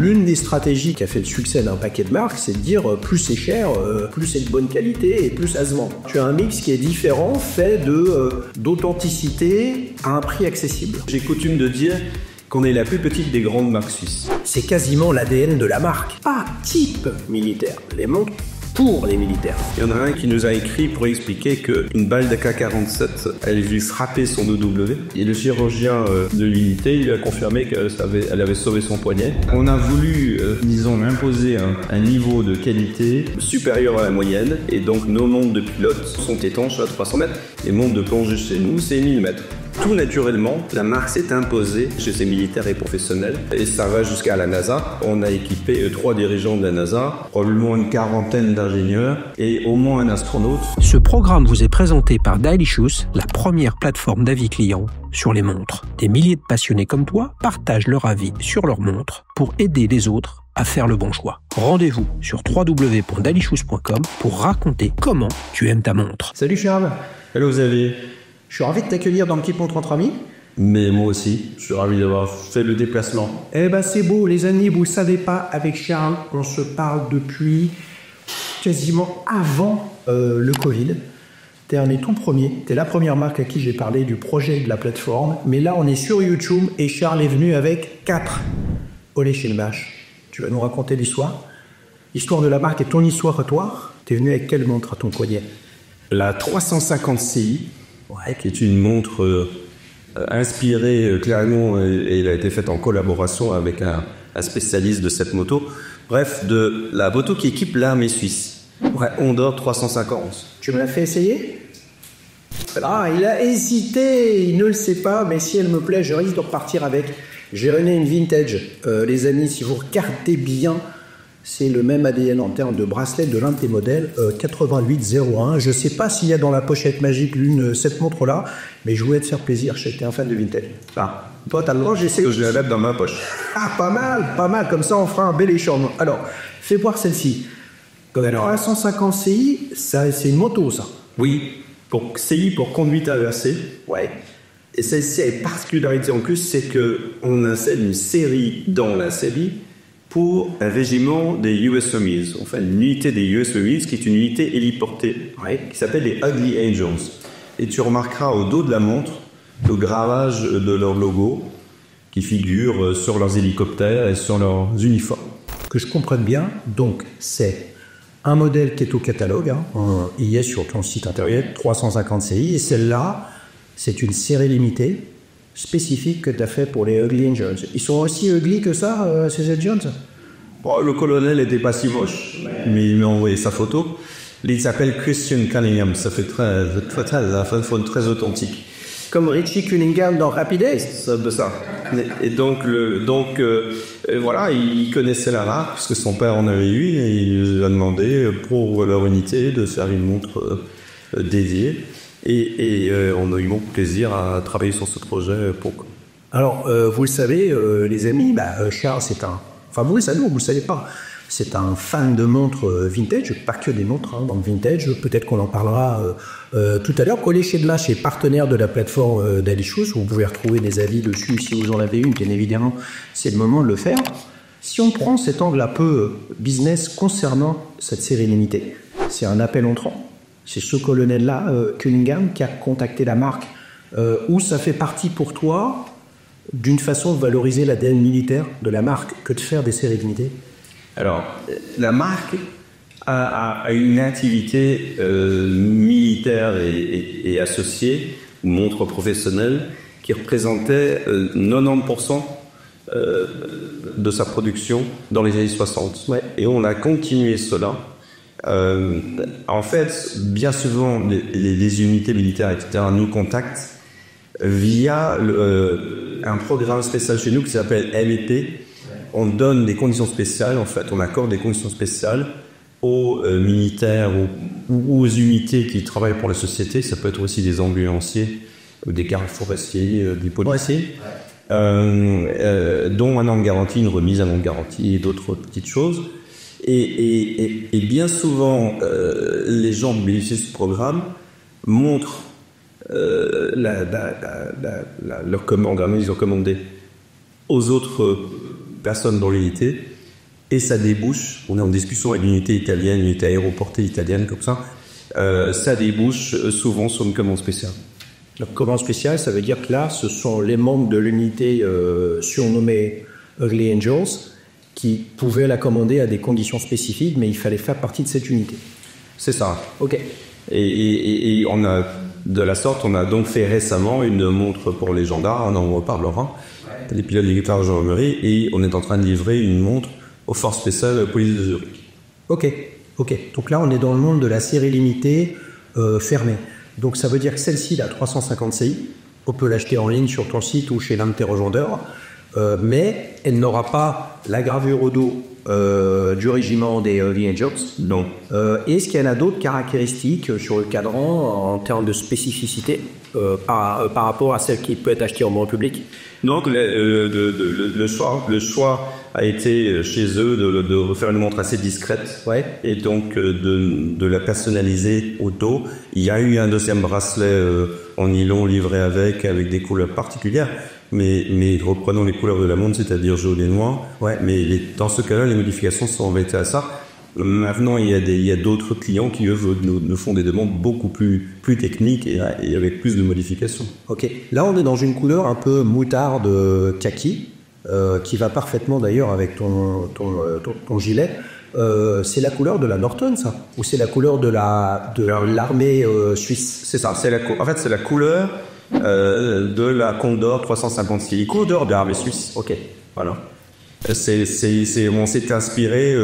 L'une des stratégies qui a fait le succès d'un paquet de marques, c'est de dire plus c'est cher, plus c'est de bonne qualité et plus ça se vend. Tu as un mix qui est différent, fait d'authenticité à un prix accessible. J'ai coutume de dire qu'on est la plus petite des grandes marques suisses. C'est quasiment l'ADN de la marque. Pas type militaire, les montres pour les militaires. Il y en a un qui nous a écrit pour expliquer qu'une balle d'AK-47, elle est venue frapper son OW. Et le chirurgien de l'unité, il a confirmé qu'elle avait sauvé son poignet. On a voulu, disons, imposer un niveau de qualité supérieur à la moyenne. Et donc, nos montres de pilote sont étanches à 300 mètres. Les montres de plongée chez nous, c'est 1000 mètres. Tout naturellement, la marque s'est imposée chez ses militaires et professionnels. Et ça va jusqu'à la NASA. On a équipé 3 dirigeants de la NASA, probablement une quarantaine d'ingénieurs et au moins un astronaute. Ce programme vous est présenté par Dailyshoes, la première plateforme d'avis clients sur les montres. Des milliers de passionnés comme toi partagent leur avis sur leurs montres pour aider les autres à faire le bon choix. Rendez-vous sur www.dailyshoes.com pour raconter comment tu aimes ta montre. Salut Charles. Hello Xavier. Je suis ravi de t'accueillir dans le Kit Montre entre amis. Mais moi aussi, je suis ravi d'avoir fait le déplacement. Eh ben c'est beau les amis, vous savez pas, avec Charles, on se parle depuis quasiment avant le Covid. T'es un des tout premiers, t'es la première marque à qui j'ai parlé du projet de la plateforme. Mais là on est sur YouTube et Charles est venu avec 4 olé chez le bâche. Tu vas nous raconter l'histoire. L'histoire de la marque et ton histoire à toi. T'es venu avec quelle montre à ton poignet? La 350 CI. Ouais, qui est une montre inspirée clairement, et elle a été faite en collaboration avec un spécialiste de cette moto. Bref, de la moto qui équipe l'armée suisse. Ouais, Ondor 350. Tu me l'as fait essayer? Ah, il a hésité, il ne le sait pas, mais si elle me plaît, je risque de repartir avec. J'ai ramené une vintage. Les amis, si vous regardez bien, c'est le même ADN en termes de bracelet de l'un de tes modèles, 8801. Je ne sais pas s'il y a dans la pochette magique cette montre-là, mais je voulais te faire plaisir, j'étais un fan de vintage. Ah, toi, t'as le droit, j'essaie. Que je l'adapte dans ma poche. Ah, pas mal, comme ça on fera un bel échange. Alors, fais voir celle-ci. Alors, la 150 CI, ça, c'est une moto, ça. Oui, pour CI, pour conduite inversée. Ouais. Et celle-ci a une particularité en plus, c'est qu'on insère une série dans la série pour un régiment des US Army, enfin une unité des US Army, qui est une unité héliportée, qui s'appelle les Ugly Angels. Et tu remarqueras au dos de la montre le gravage de leur logo qui figure sur leurs hélicoptères et sur leurs uniformes. Que je comprenne bien, donc c'est un modèle qui est au catalogue, il y est sur ton site internet, 350 CI, et celle-là, c'est une série limitée spécifique que tu as fait pour les Ugly Angels. Ils sont aussi ugly que ça, ces Angels? Bon, le colonel n'était pas si moche, mais il m'a envoyé sa photo. Il s'appelle Christian Cunningham, ça fait très authentique. Comme Richie Cunningham dans Rapid Ace. Ça. Et donc voilà, il connaissait la marque, parce que son père en avait eu, et il lui a demandé pour leur unité de faire une montre dédiée. Et on a eu mon plaisir à travailler sur ce projet. Alors, vous le savez, les amis, Charles, c'est un... Enfin, vous le savez ou vous le savez pas, c'est un fan de montres vintage, pas que des montres dans le vintage. Peut-être qu'on en parlera tout à l'heure. Collet chez Delash est partenaire de la plateforme Dailyshoes. Vous pouvez retrouver des avis dessus si vous en avez une, bien évidemment. C'est le moment de le faire. Si on prend cet angle un peu business concernant cette série limitée, c'est un appel entrant. C'est ce colonel-là, Cunningham, qui a contacté la marque. Où ça fait partie pour toi d'une façon de valoriser l'ADN militaire de la marque que de faire des séries limitées? Alors, la marque a une activité militaire et associée, montre professionnelle, qui représentait 90% de sa production dans les années 60. Ouais. Et on a continué cela. En fait, bien souvent, les unités militaires, etc., nous contactent via un programme spécial chez nous qui s'appelle MEP. On donne des conditions spéciales, en fait, on accorde des conditions spéciales aux militaires ou aux unités qui travaillent pour la société. Ça peut être aussi des ambulanciers, des gardes forestiers, des policiers, dont un an de garantie, une remise à an de garantie et d'autres petites choses. Et bien souvent, les gens qui bénéficient de ce programme montrent leur commande, ils ont commandé aux autres personnes dans l'unité, et ça débouche, on est en discussion avec l'unité italienne, l'unité aéroportée italienne, comme ça, ça débouche souvent sur une commande spéciale. La commande spéciale, ça veut dire que là, ce sont les membres de l'unité surnommée Ugly Angels qui pouvaient la commander à des conditions spécifiques, mais il fallait faire partie de cette unité. C'est ça. Ok. Et on a, de la sorte, on a donc fait récemment une montre pour les gendarmes, on en reparlera, les pilotes militaires de gendarmerie, et on est en train de livrer une montre aux forces spéciales de la police de Zurich. Ok. Donc là, on est dans le monde de la série limitée fermée. Donc ça veut dire que celle-ci, la 350 Ci, on peut l'acheter en ligne sur ton site ou chez l'un de tes revendeurs, mais elle n'aura pas la gravure au dos du régiment des Angels. Non. Est-ce qu'il y en a d'autres caractéristiques sur le cadran en termes de spécificité par rapport à celle qui peut être achetée en bon public? Donc le choix a été chez eux de faire une montre assez discrète, et donc de la personnaliser au dos. Il y a eu un deuxième bracelet en nylon livré avec des couleurs particulières, mais reprenons les couleurs de la montre, c'est-à-dire jaune et noir. Mais dans ce cas-là, les modifications sont arrêtées à ça. Maintenant, il y a d'autres clients qui, eux, nous font des demandes beaucoup plus techniques et avec plus de modifications. Ok. Là, on est dans une couleur un peu moutarde kaki, qui va parfaitement d'ailleurs avec ton gilet. C'est la couleur de la Norton, ça? Ou c'est la couleur de l'armée suisse? C'est ça. En fait, c'est la couleur de la Condor 356. Condor de l'armée suisse. Ok. Voilà. On s'est inspiré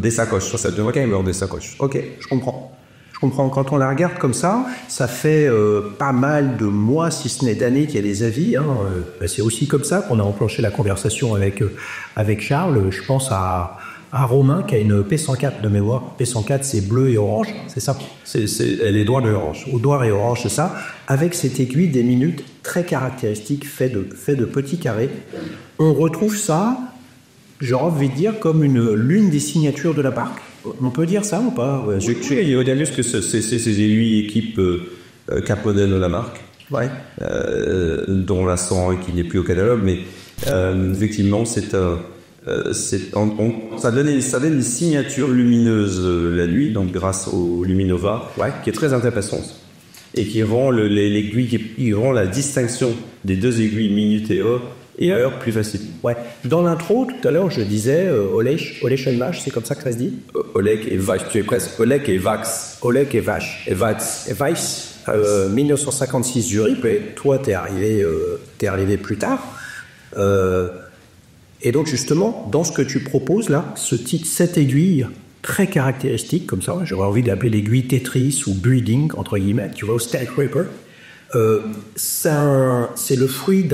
des sacoches. Ça devrait quand même avoir des sacoches. Ok, je comprends. Quand on la regarde comme ça, ça fait pas mal de mois, si ce n'est d'années, qu'il y a des avis. C'est aussi comme ça qu'on a enclenché la conversation avec Charles. Je pense à Romain qui a une P104 de mémoire. P104, c'est bleu et orange, c'est ça? Elle est noire et orange. Au noir et orange, c'est ça. Avec cette aiguille des minutes très caractéristique, fait de petits carrés. On retrouve ça, j'aurais envie de dire, comme l'une des signatures de la marque. On peut dire ça ou pas? Je vais dire juste que c'est ces aiguilles équipes Capodel de la marque, dont la 100 qui n'est plus au catalogue, mais effectivement, ça donne une signature lumineuse la nuit, donc grâce au Luminova, qui est très intéressante et qui rend qui rend la distinction des deux aiguilles minute et heure plus facile. Dans l'intro, tout à l'heure, je disais Olech et Vache, c'est comme ça que ça se dit? Olech et Vache, tu es presque. Olech et Vax. Olech et Vache. Et Weiss, 1956 Zurich, mais toi, t'es arrivé plus tard. Et donc, justement, dans ce que tu proposes là, cette aiguille très caractéristique, comme ça, j'aurais envie d'appeler l'aiguille Tetris ou Breeding, entre guillemets, tu vois, au Skyscraper. C'est le fruit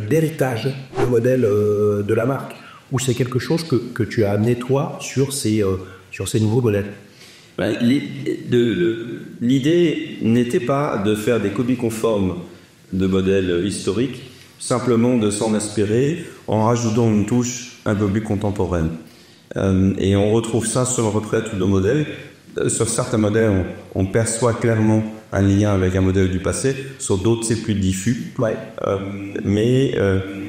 d'héritage du modèle de la marque, ou c'est quelque chose que tu as amené toi sur ces nouveaux modèles? L'idée n'était pas de faire des copies conformes de modèles historiques, simplement de s'en inspirer en rajoutant une touche un peu plus contemporaine. Et on retrouve ça sur le retrait de nos modèles. Sur certains modèles, on perçoit clairement un lien avec un modèle du passé. Sur d'autres, c'est plus diffus.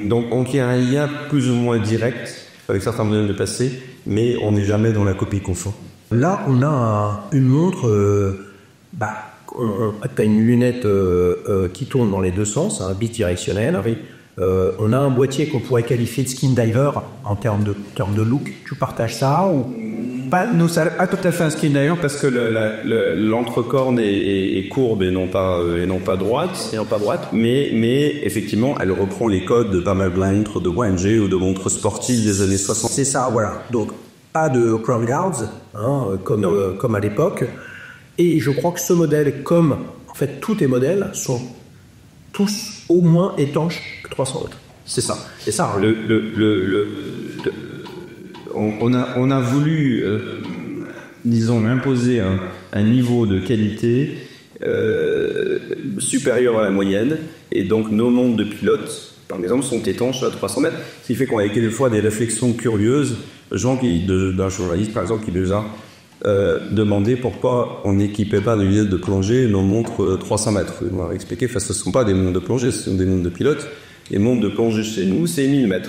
Donc il y a un lien plus ou moins direct avec certains modèles du passé, mais on n'est jamais dans la copie conforme. Là, on a une montre. T'as une lunette qui tourne dans les deux sens, un bidirectionnel. On a un boîtier qu'on pourrait qualifier de skin diver en termes de look. Tu partages ça ou pas? Nous, ça n'a pas tout à fait un skin diver parce que l'entrecorne est courbe et non pas droite. Mais effectivement, elle reprend les codes de pas mal de montres de YMG ou de montres sportives des années 60. C'est ça, voilà. Donc pas de crown guards comme à l'époque. Et je crois que ce modèle, comme en fait tous tes modèles, sont tous au moins étanches que 300 watts. C'est ça. On a voulu, disons, imposer un niveau de qualité supérieur à la moyenne, et donc nos montres de pilote, par exemple, sont étanches à 300 mètres, ce qui fait qu'on a quelquefois des réflexions curieuses, d'un journaliste, par exemple, qui nous a demandé pourquoi on n'équipait pas de lunettes de plongée nos montres 300 mètres. On m'a expliqué, ce ne sont pas des montres de plongée, ce sont des montres de pilote. Les montres de plongée chez nous, c'est 1000 mètres.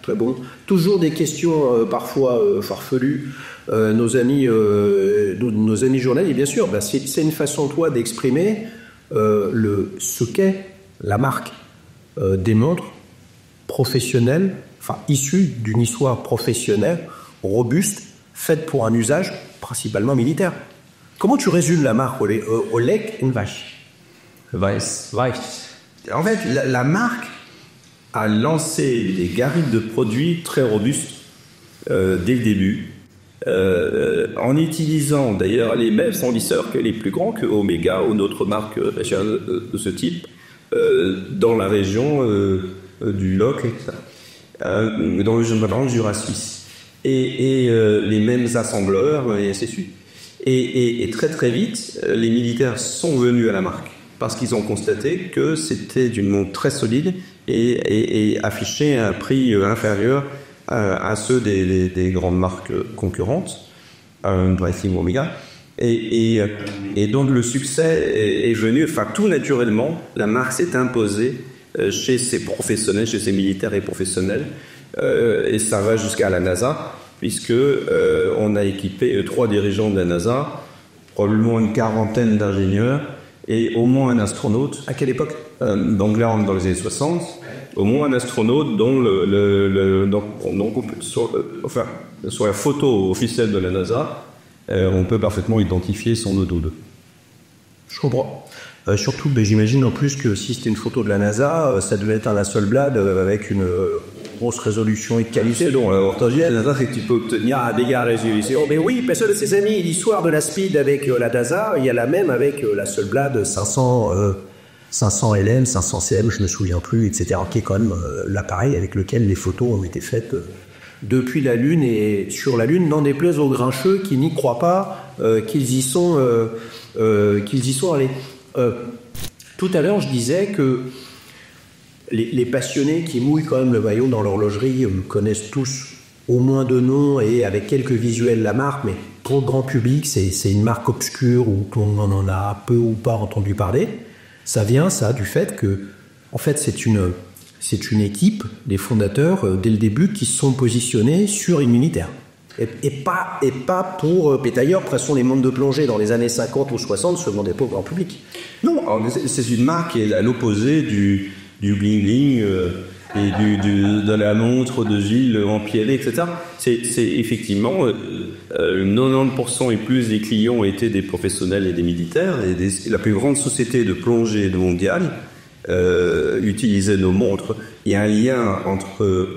très bon. Toujours des questions parfois farfelues. Nos amis journalistes, et bien sûr, c'est une façon, toi, d'exprimer ce qu'est la marque des montres professionnelles, issues d'une histoire professionnelle, robuste, faite pour un usage principalement militaire. Comment tu résumes la marque Oleg Weiss. En fait, la marque a lancé des gammes de produits très robustes dès le début, en utilisant d'ailleurs les mêmes fournisseurs que les plus grands, que Omega ou d'autres marques de ce type, dans la région du LOC, dans le Jura suisse. Et les mêmes assembleurs, et ainsi de suite. Et très très vite, les militaires sont venus à la marque parce qu'ils ont constaté que c'était une montre très solide et affichait un prix inférieur à ceux des grandes marques concurrentes, Breitling ou Omega. Et donc le succès est venu, tout naturellement, la marque s'est imposée chez ses professionnels, chez ses militaires et professionnels, et ça va jusqu'à la NASA, puisque on a équipé 3 dirigeants de la NASA, probablement une quarantaine d'ingénieurs et au moins un astronaute. À quelle époque? Donc là, on est dans les années 60. Au moins un astronaute dont sur la photo officielle de la NASA, on peut parfaitement identifier son O2. Je comprends. Surtout, j'imagine en plus que si c'était une photo de la NASA, ça devait être un Hasselblad avec une grosse résolution et qualité. Donc, l'avantage de la NASA, c'est que tu peux obtenir un dégât résolution. Mais oui, parce que ses amis, l'histoire de la Speed avec la NASA, il y a la même avec la Hasselblad 500 LM, 500 CM, je me souviens plus, etc., qui est quand même l'appareil avec lequel les photos ont été faites depuis la Lune et sur la Lune, n'en déplaise aux grincheux qui n'y croient pas qu'ils y sont allés. Tout à l'heure, je disais que les passionnés qui mouillent quand même le maillot dans l'horlogerie connaissent tous au moins de nom et avec quelques visuels la marque, mais pour le grand public, c'est une marque obscure où on en a peu ou pas entendu parler. Ça vient, du fait que, en fait, c'est une équipe, des fondateurs, dès le début, qui se sont positionnés sur une militaire. Et pas pour pétailleurs, de toute façon, les montres de plongée dans les années 50 ou 60 se vendaient pas au grand public. Non, c'est une marque qui est à l'opposé du bling-bling et de la montre de Gilles empierrée, etc. C'est effectivement 90% et plus des clients étaient des professionnels et des militaires, et la plus grande société de plongée mondiale utilisait nos montres. Il y a un lien entre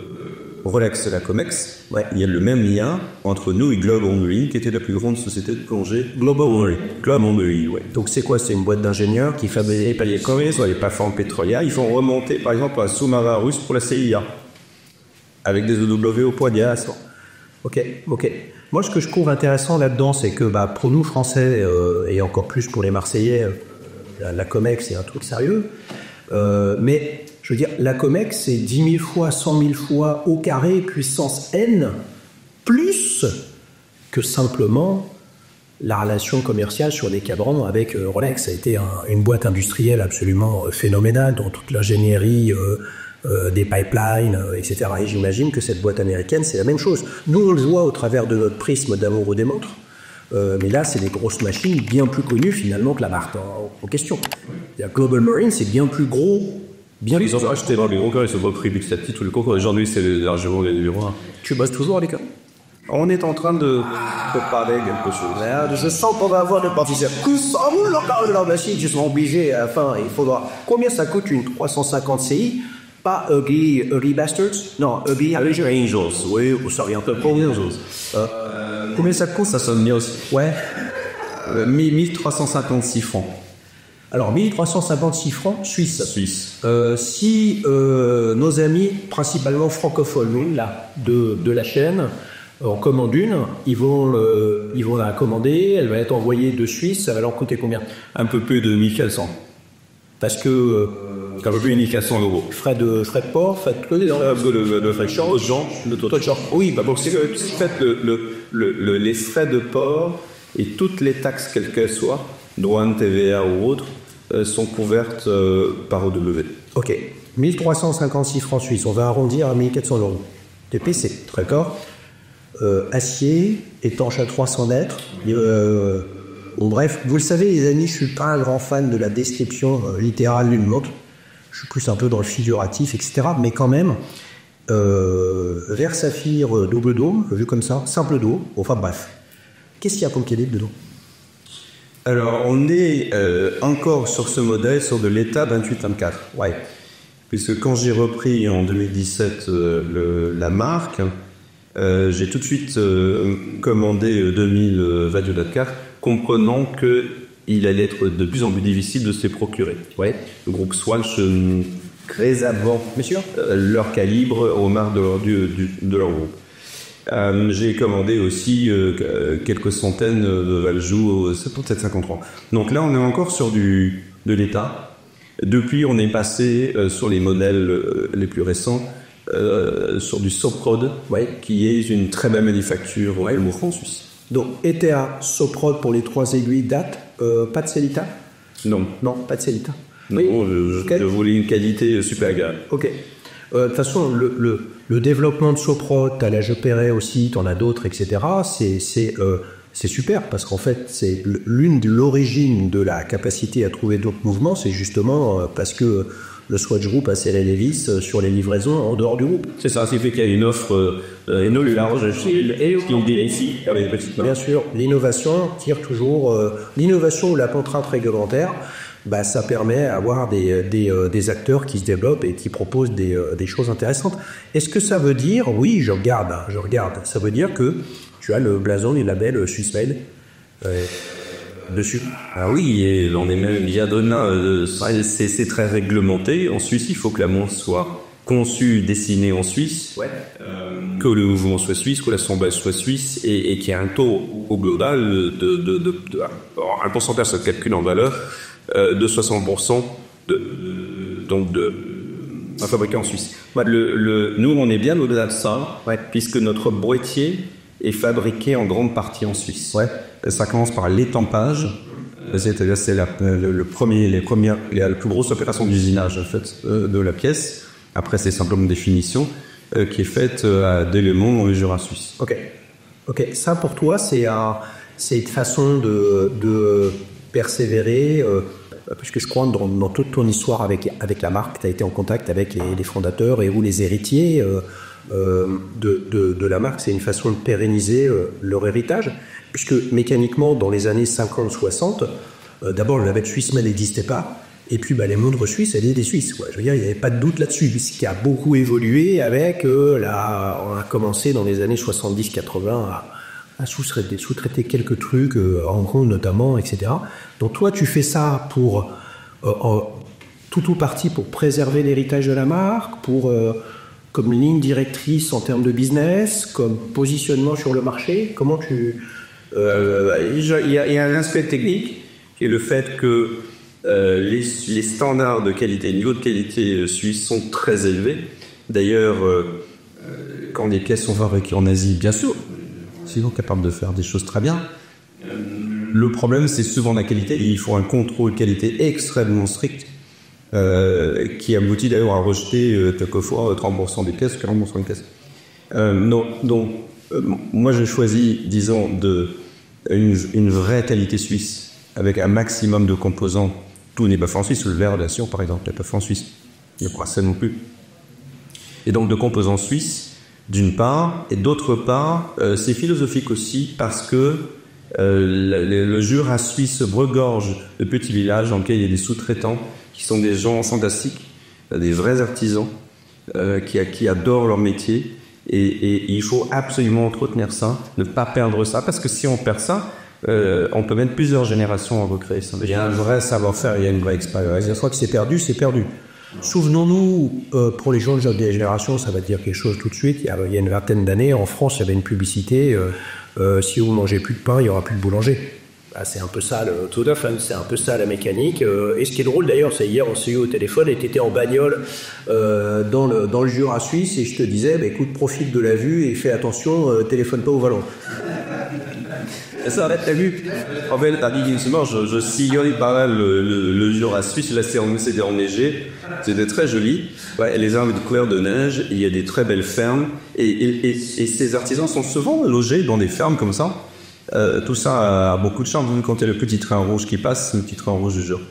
Rolex et la Comex. Ouais. Il y a le même lien entre nous et Global Marine, qui était la plus grande société de plongée. Global Marine, ouais. Donc c'est quoi? C'est une boîte d'ingénieurs qui fabrique les commerces, les plateformes pétrolières. Ils font remonter, par exemple, un sous-marin russe pour la CIA, avec des EW au poignard. Ok. Moi, ce que je trouve intéressant là-dedans, c'est que pour nous, Français, et encore plus pour les Marseillais, la Comex, c'est un truc sérieux. Mais... je veux dire, la Comex, c'est 10 000 fois, 100 000 fois au carré, puissance N, plus que simplement la relation commerciale sur des cadrans avec Rolex. Ça a été une boîte industrielle absolument phénoménale, dans toute l'ingénierie, des pipelines, etc. Et j'imagine que cette boîte américaine, c'est la même chose. Nous, on le voit au travers de notre prisme d'amour des montres. Mais là, c'est des grosses machines bien plus connues finalement que la marque en question. Global Marine, c'est bien plus gros. Ils ont acheté dans les gros corps, ils se sont repris Buxati, tous les concours. Aujourd'hui, c'est largement les numéros 1. Tu bosses toujours avec eux? On est en train de préparer quelque chose. Merde, je sens qu'on va avoir de participants. Je suis obligé, il faudra. Combien ça coûte une 350 CI? Pas Ugly Bastards? Non, Ugly Angels. Oui, ça vient un peu pour Angels. Combien ça coûte? Ça sonne bien aussi. Ouais. 1356 francs. Alors, 1356 francs suisses. Si nos amis, principalement francophones, là, de la chaîne, en commandent une, ils vont la commander, elle va être envoyée de Suisse, ça va leur coûter combien? Un peu plus de 1400. Parce que... un peu plus de 1400 €. Frais de port, frais de frais de change, le taux de change. Oui, bon, c'est que faites les frais de port et toutes les taxes, quelles qu'elles soient, douane, TVA ou autres, sont couvertes par OW. Ok. 1356 francs suisses, on va arrondir à 1400 €. des PC, d'accord. Acier, étanche à 300 mètres. Bon, bref, vous le savez, les amis, je suis pas un grand fan de la description littérale d'une montre. Je suis plus un peu dans le figuratif, etc. Mais quand même, verre saphir double dôme, vu comme ça, simple dos. Enfin bref, qu'est-ce qu'il y a comme calibre dedans? Alors, on est encore sur ce modèle, sur de l'ETA 28-24. Ouais. Puisque quand j'ai repris en 2017 la marque, j'ai tout de suite commandé 2000 24, comprenant qu'il allait être de plus en plus difficile de se les procurer. Ouais. Le groupe Swatch réservant leur calibre aux marques de leur groupe. J'ai commandé aussi quelques centaines de Valjoux 7753. Donc là, on est encore sur de l'État. Depuis, on est passé sur les modèles les plus récents, sur du Soprod, qui est une très belle manufacture en Suisse. Donc, ETA, Soprod pour les 3 aiguilles, date, pas de Cellita? Non, pas de Cellita. Non, je voulais une qualité super agréable. Ok. De toute façon, le développement de Soprod, t'as la Jeperet aussi, t'en as d'autres, etc. C'est super parce qu'en fait, c'est l'une de l'origine de la capacité à trouver d'autres mouvements, c'est justement parce que le Swatch Group a serré les vis sur les livraisons en dehors du groupe. C'est ça, c'est fait qu'il y a une offre large et qui bénéficie avec des petites mains. Bien sûr, l'innovation tire toujours. L'innovation ou la contrainte réglementaire, ça permet d'avoir des acteurs qui se développent et qui proposent des choses intéressantes. Est-ce que ça veut dire, oui, je regarde, ça veut dire que tu as le blason et le label Swiss Made dessus? Ah oui, et on est même, il y a c'est très réglementé. En Suisse, il faut que la montre soit conçue, dessinée en Suisse, que le mouvement soit suisse, que l'assemblage soit suisse, et qu'il y ait un taux au global un pourcentage, ça se calcule en valeur, de 60% un fabriqué en Suisse. Nous, on est bien au-delà de ça, puisque notre boîtier est fabriqué en grande partie en Suisse. Ça commence par l'étampage, c'est-à-dire c'est la plus grosse opération d'usinage en fait, de la pièce. Après, c'est simplement une définition qui est faite à Delémont dans le Jura suisse. Ok. Ça pour toi, c'est une façon de persévérer. Puisque je crois que dans toute ton histoire avec la marque, tu as été en contact avec les fondateurs et ou les héritiers de la marque. C'est une façon de pérenniser leur héritage, puisque mécaniquement, dans les années 50-60, d'abord le label Swiss Made n'existait pas, et puis les montres suisses, elles étaient des Suisses. Je veux dire, il n'y avait pas de doute là-dessus, ce qui a beaucoup évolué avec, on a commencé dans les années 70-80 à sous-traiter quelques trucs, en Hong Kong notamment, etc. Donc toi, tu fais ça pour tout parti pour préserver l'héritage de la marque, comme ligne directrice en termes de business, comme positionnement sur le marché. Comment tu... Il y a un aspect technique qui est le fait que les standards de qualité, le niveau de qualité suisse sont très élevés. D'ailleurs, quand les pièces sont fabriquées en Asie, bien sûr, sinon capable de faire des choses très bien. Le problème, c'est souvent la qualité. Il faut un contrôle qualité extrêmement strict qui aboutit d'ailleurs à rejeter quelquefois 30% des pièces, 40% des pièces. Moi, j'ai choisi, disons, une vraie qualité suisse avec un maximum de composants. Tout n'est pas fait en Suisse. Le verre d'acier, par exemple, n'est pas fait en Suisse. Il n'y a pas ça non plus. Et donc, de composants suisses, d'une part, et d'autre part, c'est philosophique aussi parce que le Jura suisse regorge de petits villages dans lesquels il y a des sous-traitants qui sont des gens fantastiques, des vrais artisans qui adorent leur métier et il faut absolument entretenir ça, ne pas perdre ça, parce que si on perd ça, on peut mettre plusieurs générations à recréer ça. Il y a un vrai savoir-faire, il y a une vraie expérience. Une fois que c'est perdu, c'est perdu. Souvenons-nous, pour les gens de la génération, ça va dire quelque chose tout de suite. Il y a une vingtaine d'années, en France, il y avait une publicité si vous mangez plus de pain, il n'y aura plus de boulanger. C'est un peu ça le tout à fait, c'est un peu ça la mécanique. Et ce qui est drôle d'ailleurs, c'est hier on s'est eu au téléphone et tu étais en bagnole dans le Jura suisse et je te disais, écoute, profite de la vue et fais attention, téléphone pas au volant. Ça, t'as vu? En fait, à Diguinsmore, je sillonnais pas mal le Jura suisse. Là, c'était enneigé. C'était très joli. Ouais, les arbres couverts de neige. Il y a des très belles fermes. Et ces artisans sont souvent logés dans des fermes comme ça. Tout ça a beaucoup de charme. Quand il y a le petit train rouge qui passe, le petit train rouge du Jura.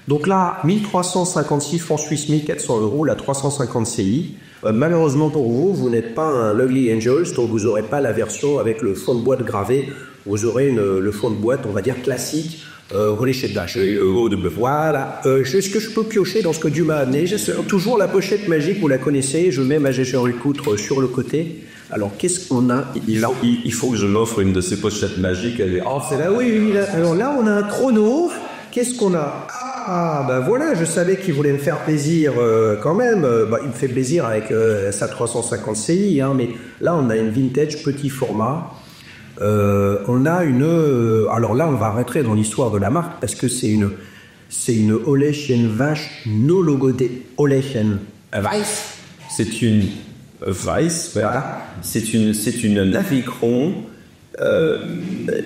Donc là, 1356 francs suisses, 1400 €, la 350 CI. Malheureusement pour vous, vous n'êtes pas un Lovely Angels, donc vous n'aurez pas la version avec le fond de boîte gravé. Vous aurez le fond de boîte, on va dire classique, relais chez Dash. Voilà. Est-ce que je peux piocher dans ce que Dieu m'a amené? J'ai toujours la pochette magique, vous la connaissez. Je mets ma Gécher-Lecoutre sur le côté. Alors, qu'est-ce qu'on a? Il faut que je m'offre une de ces pochettes magiques. Oh, c'est là, oui. Là. Alors là, on a un chrono. Qu'est-ce qu'on a? Ah, ben voilà, je savais qu'il voulait me faire plaisir quand même. Il me fait plaisir avec sa 350 CI, hein, mais là, on a une vintage petit format. On a une... alors là, on va rentrer dans l'histoire de la marque parce que c'est une Hollechen Vache no logotée. Hollechen Weiss. C'est une Weiss, voilà. C'est une Navicron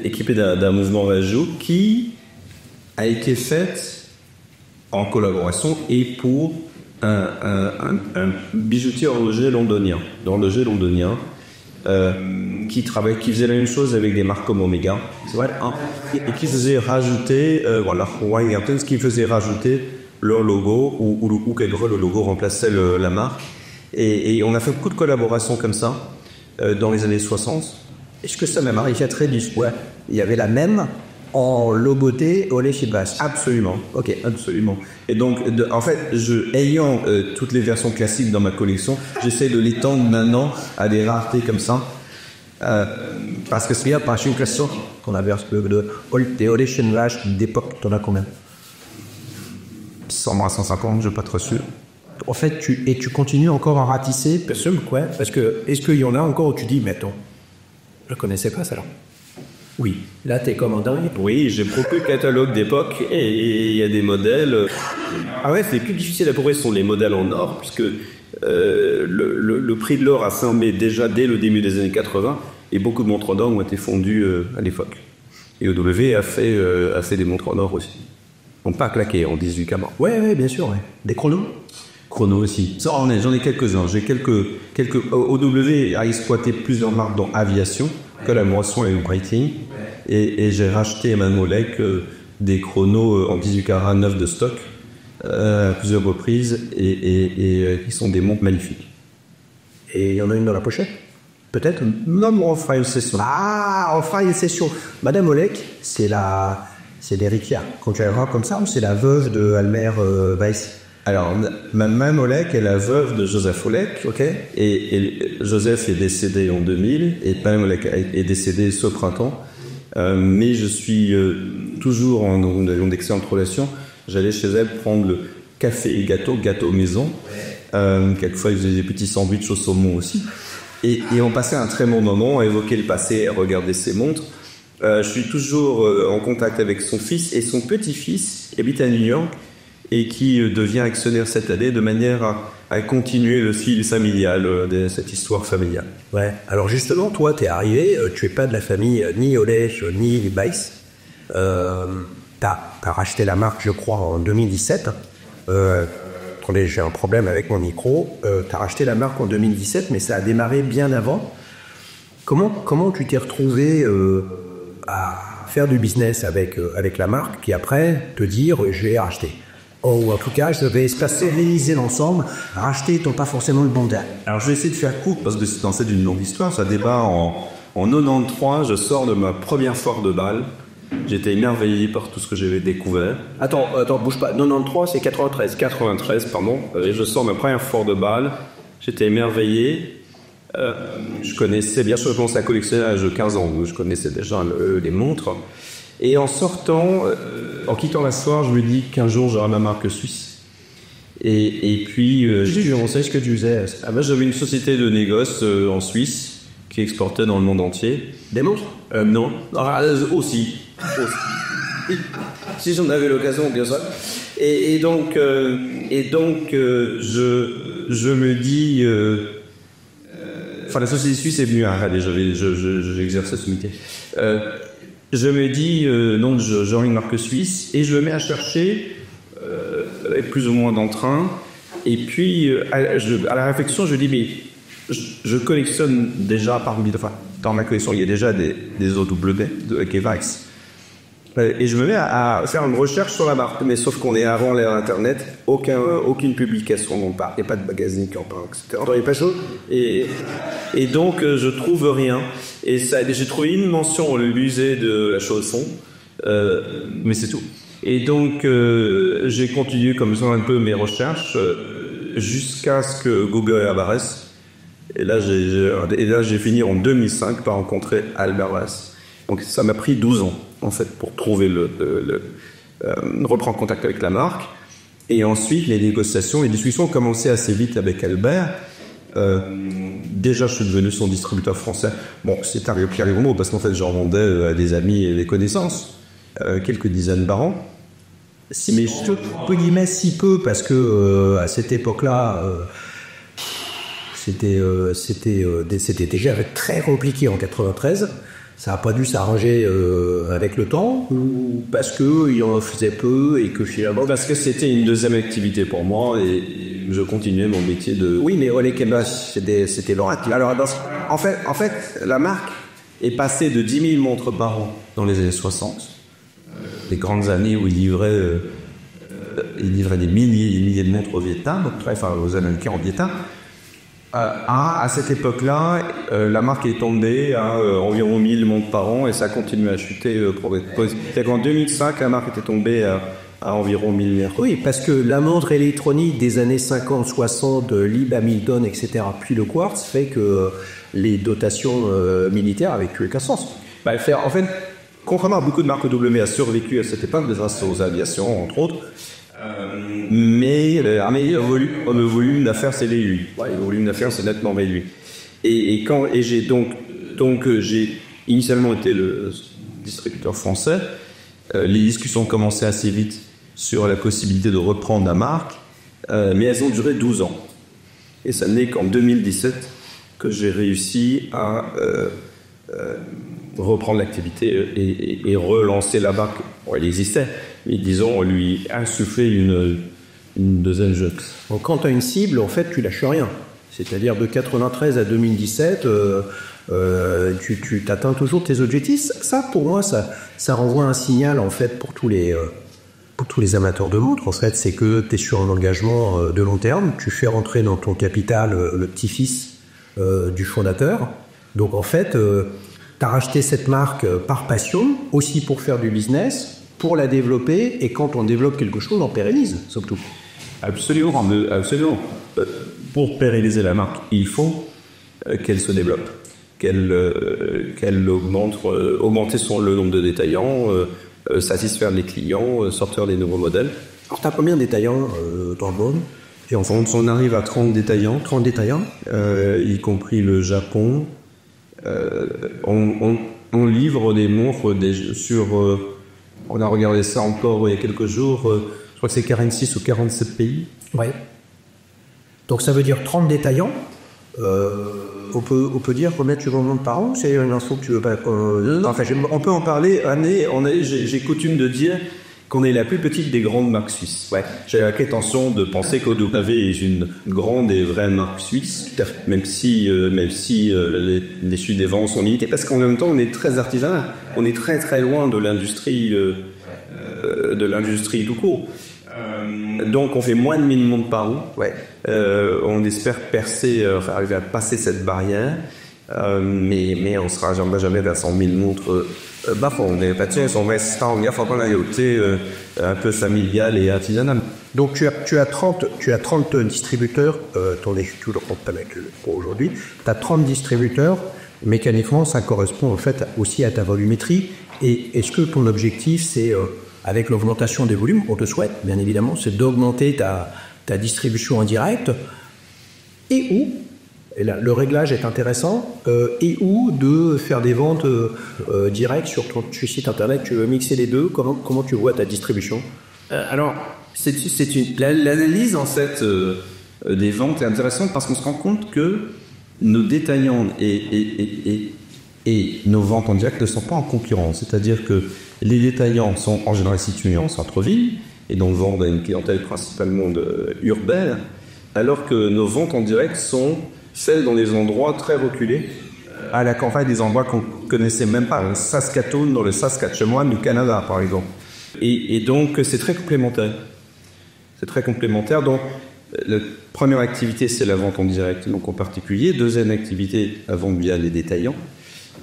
équipée d'un mouvement Vajou qui a été faite en collaboration et pour un bijoutier horloger londonien, qui faisait la même chose avec des marques comme Omega, c'est vrai, hein, et qui faisait rajouter, qui faisait rajouter leur logo ou quelque le logo remplaçait la marque, et on a fait beaucoup de collaborations comme ça dans les années 60. Est-ce que ça m'a arrivé très vite? Ouais, il y avait la même en logoté au lait basse. Absolument. Ok, absolument. Et donc, en fait, ayant toutes les versions classiques dans ma collection, j'essaie de l'étendre maintenant à des raretés comme ça. Parce que c'est bien, par une question qu'on avait des Hollechen Vache d'époque, t'en as combien? 100 à 150, je suis pas trop sûr. En fait, tu continues encore à ratisser, parce que est-ce qu'il y en a encore où tu dis, mais attends, je connaissais pas ça là. Oui, là t'es comme en dingue. Oui, j'ai beaucoup de catalogues d'époque et il y a des modèles. Ah ouais, c'est plus difficile à prouver, ce sont les modèles en or, puisque le prix de l'or a flambé déjà dès le début des années 80 et beaucoup de montres en or ont été fondues à l'époque. Et OW a fait des montres en or aussi. On pas claqué en 18 carats. Ouais, bien sûr, ouais. Des chronos? Chrono aussi. J'en ai quelques-uns. J'ai quelques. OW a exploité plusieurs marques dans aviation, collaboration avec Breitling, et j'ai racheté à Mme Molek des chronos en 18 carats neufs de stock à plusieurs reprises, et qui sont des montres magnifiques. Et il y en a une dans la pochette? Peut-être? Non, on fera une session. Ah, on fera une session. Madame Molek, c'est l'héritière. Quand tu la vois comme ça, c'est la veuve de Almer Weiss. Alors, Mme Olek est la veuve de Joseph Olek, okay. et Joseph est décédé en 2000, et Mme Olek est décédée ce printemps, mais je suis toujours en d'excellentes relations. J'allais chez elle prendre le café et gâteau maison, quelquefois ils faisaient des petits sandwichs au saumon aussi, et on passait un très bon moment à évoquer le passé, à regarder ses montres. Je suis toujours en contact avec son fils et son petit-fils, qui habite à New York, et qui devient actionnaire cette année de manière à continuer le fil familial de cette histoire familiale. Ouais. Alors justement, toi, t'es arrivé, tu es pas de la famille ni Olech ni Weiss. T'as racheté la marque, je crois, en 2017. Attendez, j'ai un problème avec mon micro. T'as racheté la marque en 2017, mais ça a démarré bien avant. Comment tu t'es retrouvé à faire du business avec la marque, puis après te dire, je vais racheter? Ou en tout cas, je vais spécialiser l'ensemble. Racheter étant pas forcément le bon terme. Alors, je vais essayer de faire court parce que c'est en fait une longue histoire. Ça démarre en 93. Je sors de ma première foire de Bâle. J'étais émerveillé par tout ce que j'avais découvert. Attends, bouge pas. 93, c'est 93. 93, pardon. Et je sors de ma première foire de Bâle. J'étais émerveillé. Je connaissais, bien sûr, je commençais à collectionner à l'âge de 15 ans. Donc je connaissais déjà les montres. Et en sortant, en quittant la foire, je me dis qu'un jour j'aurai ma marque suisse. Et puis, on sait ce que tu faisais. J'avais une société de négoce en Suisse qui exportait dans le monde entier. Des montres? Non. Aussi. Si j'en avais l'occasion, bien sûr. Et donc, je me dis. La société suisse est venue à Rennes et j'exerçais ce métier. je me dis, donc j'aurai une marque suisse, et je me mets à chercher avec plus ou moins d'entrain. Et puis, à la réflexion, je dis, mais je collectionne déjà dans ma collection, il y a déjà des OW de Kevax. Et je me mets à faire une recherche sur la marque. Mais sauf qu'on est avant l'ère Internet, aucune publication dont on parle. Il n'y a pas de magazine qui en parle, etc. Il n'y a pas de chose. Et donc, je trouve rien. Et j'ai trouvé une mention au musée de la Chausson. Mais c'est tout. Et donc, j'ai continué comme ça un peu mes recherches jusqu'à ce que Google apparaisse. Et là, j'ai fini en 2005 par rencontrer Albert Vass. Donc, ça m'a pris 12 ans, en fait, pour trouver reprendre contact avec la marque. Et ensuite, les discussions ont commencé assez vite avec Albert. Déjà, je suis devenu son distributeur français. Bon, c'est un pire gros mot, parce qu'en fait, j'en vendais à des amis et des connaissances, quelques dizaines par an. Mais je guillemets si peu, parce que à cette époque-là, c'était déjà très compliqué en 93. Ça n'a pas dû s'arranger avec le temps, ou parce qu'il en faisait peu et que finalement... Parce que c'était une deuxième activité pour moi et je continuais mon métier de... Oui, mais Olé Kevax, c'était l'oratif. Alors, en fait, la marque est passée de 10 000 montres par an dans les années 60, les grandes années où il livrait des milliers et des milliers de montres au Vietnam, aux Américains en Vietnam. À cette époque-là, la marque est tombée à environ 1000 montres par an et ça continue à chuter. En 2005, la marque était tombée à environ 1000. Oui, parce que la montre électronique des années 50, 60, Lieb, Hamilton, etc., puis le quartz, fait que les dotations militaires avaient tué qu'un sens. En fait, contrairement à beaucoup de marques W, a survécu à cette époque grâce aux aviations, entre autres. Mais le volume d'affaires, c'est réduit. Le volume d'affaires, c'est nettement réduit. Et j'ai initialement été le distributeur français. Les discussions ont commencé assez vite sur la possibilité de reprendre la marque, mais elles ont duré 12 ans. Et ça n'est qu'en 2017 que j'ai réussi à reprendre l'activité et relancer la marque. Bon, elle existait, mais disons, lui insuffler une deuxième jeune. Donc, quand tu as une cible, en fait, tu lâches rien. C'est-à-dire de 93 à 2017, tu atteins toujours tes objectifs. Ça, pour moi, ça renvoie un signal, en fait, pour tous les amateurs de montres, en fait, c'est que tu es sur un engagement de long terme. Tu fais rentrer dans ton capital le petit-fils du fondateur. Donc, en fait, tu as racheté cette marque par passion, aussi pour faire du business, pour la développer, et quand on développe quelque chose, on pérennise, surtout. Absolument. Pour pérenniser la marque, il faut qu'elle se développe, qu'elle augmenter le nombre de détaillants, satisfaire les clients, sortir des nouveaux modèles. Alors, tu as combien de détaillants dans le monde ? Et on arrive à 30 détaillants. 30 détaillants y compris le Japon. On livre des montres sur... on a regardé ça encore il y a quelques jours. Je crois que c'est 46 ou 47 pays. Ouais. Donc ça veut dire 30 détaillants. On peut dire combien tu vends par an ? C'est une info que tu veux pas... on peut en parler. J'ai coutume de dire qu'on est la plus petite des grandes marques suisses. Ouais. J'ai la prétention de penser qu'OW est une grande et vraie marque suisse, même si les suites des ventes sont limitées, parce qu'en même temps on est très artisanal. On est très très loin de l'industrie tout court. Donc on fait moins de 1000 montres par an. Ouais. On espère arriver à passer cette barrière, mais on sera jamais vers 100 000 montres. On est pas dessus, on reste en un peu familial et artisanal. Donc tu as 30 distributeurs, tu le comptes avec le pro aujourd'hui, tu as 30 distributeurs, mécaniquement ça correspond en fait aussi à ta volumétrie. Et est-ce que ton objectif c'est, avec l'augmentation des volumes, on te souhaite bien évidemment, c'est d'augmenter ta distribution en direct, et là, le réglage est intéressant, et ou de faire des ventes directes sur ton site internet, tu veux mixer les deux, comment tu vois ta distribution ? Alors, l'analyse en fait des ventes est intéressante parce qu'on se rend compte que nos détaillants et Et nos ventes en direct ne sont pas en concurrence. C'est-à-dire que les détaillants sont en général situés en centre-ville et donc vendent à une clientèle principalement urbaine, alors que nos ventes en direct sont celles dans des endroits très reculés, à la campagne, des endroits qu'on ne connaissait même pas, Saskatoon, dans le Saskatchewan du Canada, par exemple. Et donc, c'est très complémentaire. C'est très complémentaire. Donc, la première activité, c'est la vente en direct, donc en particulier. Deuxième activité, la vente via les détaillants.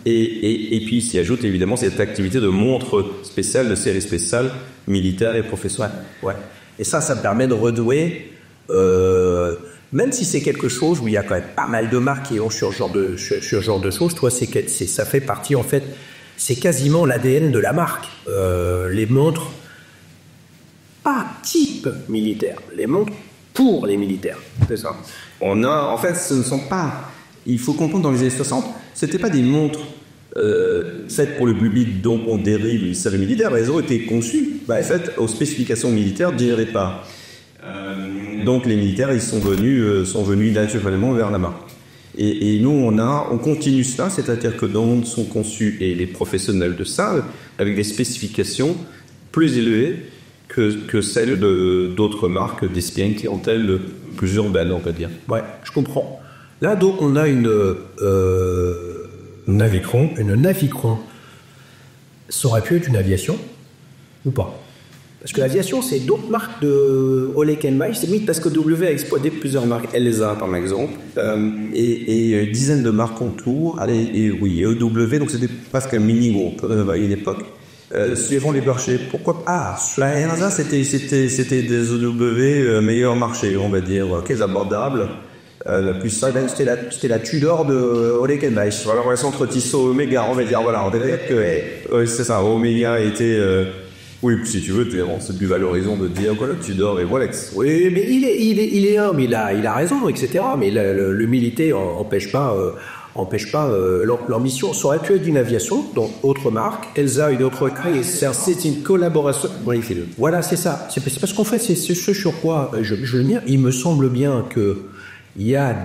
Et puis, s'y ajoute évidemment cette activité de montres spéciales, de séries spéciales, militaires et professionnelles. Ouais. Et ça permet de redouer, même si c'est quelque chose où il y a quand même pas mal de marques qui ont sur ce genre de choses, toi, ça fait partie, en fait, c'est quasiment l'ADN de la marque. Les montres, pas type militaire, les montres pour les militaires. C'est ça. En fait, ce ne sont pas, il faut comprendre, dans les années 60, c'était pas des montres faites pour le public dont on dérive les séries militaires, elles ont été conçues, faites aux spécifications militaires du départ. Donc les militaires, ils sont venus naturellement vers la marque. Et nous, on continue cela, c'est-à-dire que nos montres sont conçues, et les professionnels de ça, avec des spécifications plus élevées que celles d'autres marques d'espions clientèle plus urbaine, on va dire. Ouais, je comprends. Là, donc, on a une Navicron. Une Navicron. Ça aurait pu être une aviation ou pas? Parce que l'aviation, c'est d'autres marques de Oleg & Weiss. Oui, parce que W a exploité plusieurs marques. Elsa, par exemple. Et une dizaine de marques autour. Et EW, donc c'était presque un mini-groupe à une époque. Suivant les marchés. Pourquoi pas? La Elsa, c'était des EW meilleur marché, on va dire, abordables. La plus simple, c'était la Tudor de Oleg & Weiss. Voilà, entre Tissot et Omega, on va dire, voilà, on dirait que, c'est ça, Omega était, oui, si tu veux, c'est plus valorisant de dire, quoi, Tudor et Rolex. Oui, mais il est homme, il a raison, etc. Mais l'humilité empêche pas leur mission. Ça aurait pu être une aviation, donc autre marque. Elsa, une autre créée. C'est une collaboration. Voilà, c'est ça. C'est parce qu'en fait, c'est ce sur quoi je veux dire. Il me semble bien que il y a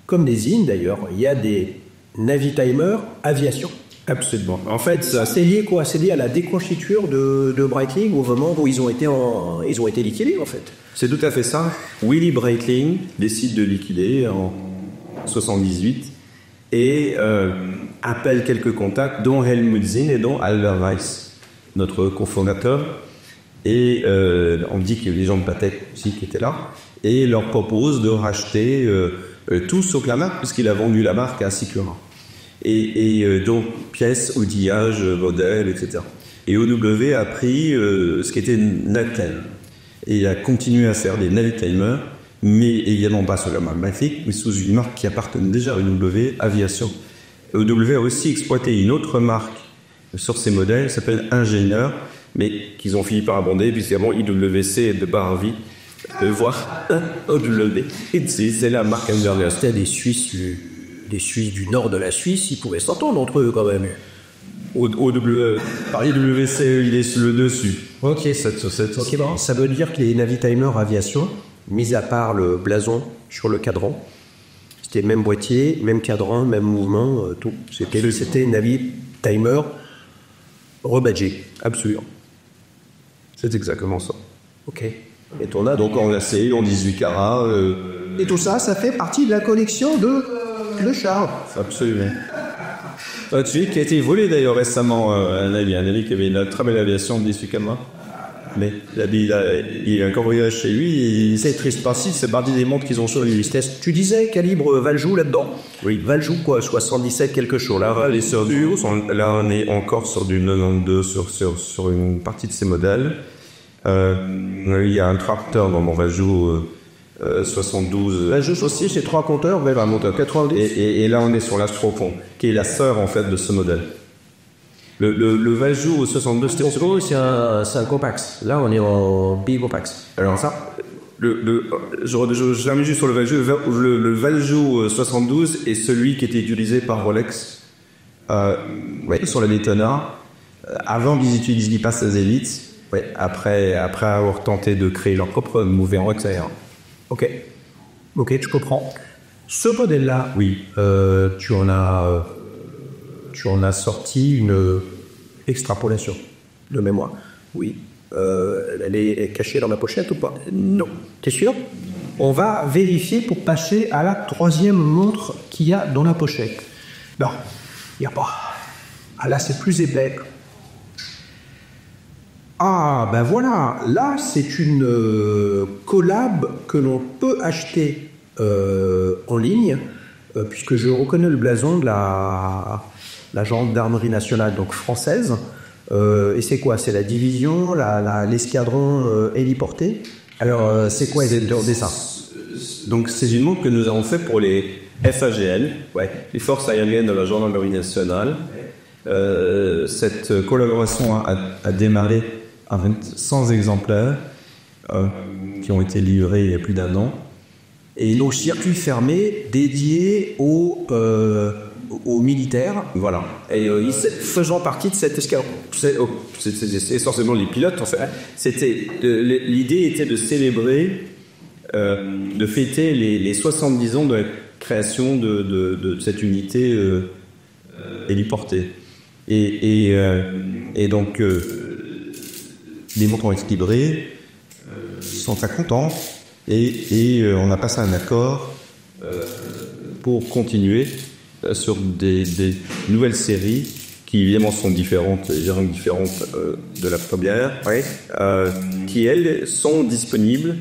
comme des IN d'ailleurs, il y a des Navitimer aviation. Absolument. En fait, c'est lié quoi? C'est lié à la déconstitution de Breitling au moment où ils ont été liquidés, en fait. C'est tout à fait ça. Willy Breitling décide de liquider en 78 et appelle quelques contacts, dont Helmut Zinn et dont Albert Weiss, notre cofondateur. Et on dit qu'il y a des gens de Patek aussi qui étaient là, et leur propose de racheter tout sauf la marque, puisqu'il a vendu la marque à Sicura. Et donc pièces, outillage, modèles, etc. Et OW a pris ce qui était Navitel, et il a continué à faire des Navitimer, mais également pas sous la marque Mavic, mais sous une marque qui appartenait déjà à OW, Aviation. OW a aussi exploité une autre marque sur ces modèles, qui s'appelle Ingénieur, mais qu'ils ont fini par abandonner, puisqu'avant IWC de Baravi, voire OW. C'est la marque Hamburger. C'était des Suisses du nord de la Suisse, ils pouvaient s'entendre entre eux quand même. Par IWC, il est sur le dessus. Ok, bon. Ça veut dire que les Navitimer aviation, mis à part le blason sur le cadran, c'était même boîtier, même cadran, même mouvement, tout. C'était Navitimer rebadgé. Absolument. C'est exactement ça. Ok. Et on a donc en acier, en 18 carats. Et tout ça, ça fait partie de la collection de Charles. Absolument. Celui qui a été volé d'ailleurs récemment, un ami qui avait une très belle aviation de 18 carats. Mais il a un cambriolage chez lui, c'est triste parti, c'est parti des montres qu'ils ont sur les listes. Tu disais calibre Valjoux là-dedans? Oui. Valjoux quoi, 77 quelque chose. Là on est encore sur du 92 sur une partie de ces modèles. Il y a un tracteur dans mon Valjoux 72. Valjoux aussi, c'est 3 compteurs, un moteur 90. Et là on est sur l'Astrocon, qui est la sœur en fait de ce modèle. Le Valjoux 62, c'est un Compax. Là, on est en Big Compax. Alors ça, je termine juste sur le Valjoux. Le Valjoux 72 est celui qui était utilisé par Rolex sur la Daytona. Avant qu'ils utilisent l'IPAS Elite, après avoir tenté de créer leur propre mouvement Rolex aérien. Ok, je comprends. Ce modèle-là, oui, tu en as tu en as sorti une extrapolation de mémoire. Oui. Elle est cachée dans ma pochette ou pas? Non. T'es sûr? On va vérifier pour passer à la troisième montre qu'il y a dans la pochette. Non, il n'y a pas. Ah là, c'est plus épais. Ah, ben voilà. Là, c'est une collab que l'on peut acheter en ligne, puisque je reconnais le blason de la gendarmerie nationale, donc française. Et c'est quoi? C'est la division, l'escadron héliporté. Alors, c'est quoi les dessins? Donc, c'est une montre que nous avons fait pour les FAGN, les Forces aériennes de la gendarmerie nationale. Cette collaboration a démarré avec 100 exemplaires qui ont été livrés il y a plus d'1 an. Et donc, circuit fermé dédié aux militaires. Voilà. Et faisant partie de cet escadron. C'est essentiellement les pilotes, en fait. L'idée était de célébrer, de fêter les 70 ans de la création de cette unité héliportée. Et donc, les montres ont été livrées, sont très contents, et on a passé un accord pour continuer sur des nouvelles séries qui évidemment sont différentes de la première, qui elles sont disponibles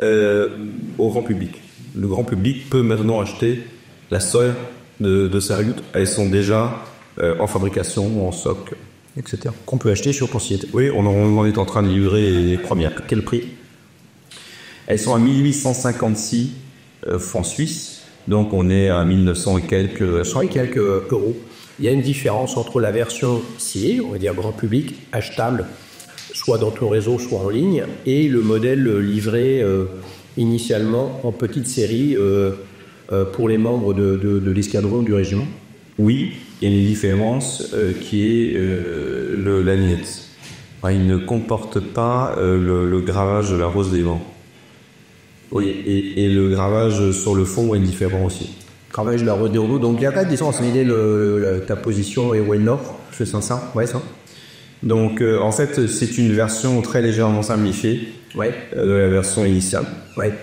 au grand public. Le grand public peut maintenant acheter la seule de Seriut. Elles sont déjà en fabrication, en stock, etc. Qu'on peut acheter sur ton site. Oui, on est en train de livrer les premières. Quel prix? Elles sont à 1856 francs suisses, donc on est à 1900 et quelques euros. Il y a une différence entre la version CE, on va dire grand public, achetable, soit dans ton réseau, soit en ligne, et le modèle livré initialement en petite série pour les membres de l'escadron du régiment. Oui, il y a une différence qui est la lignette. Il ne comporte pas le gravage de la rose des vents. Oui, et le gravage sur le fond est différent aussi. Gravage de la rose des vents, donc il n'y a pas de différence. Ta position est où est le nord? Je fais ça. Ouais, ça. Donc en fait, c'est une version très légèrement simplifiée de la version initiale. Ouais.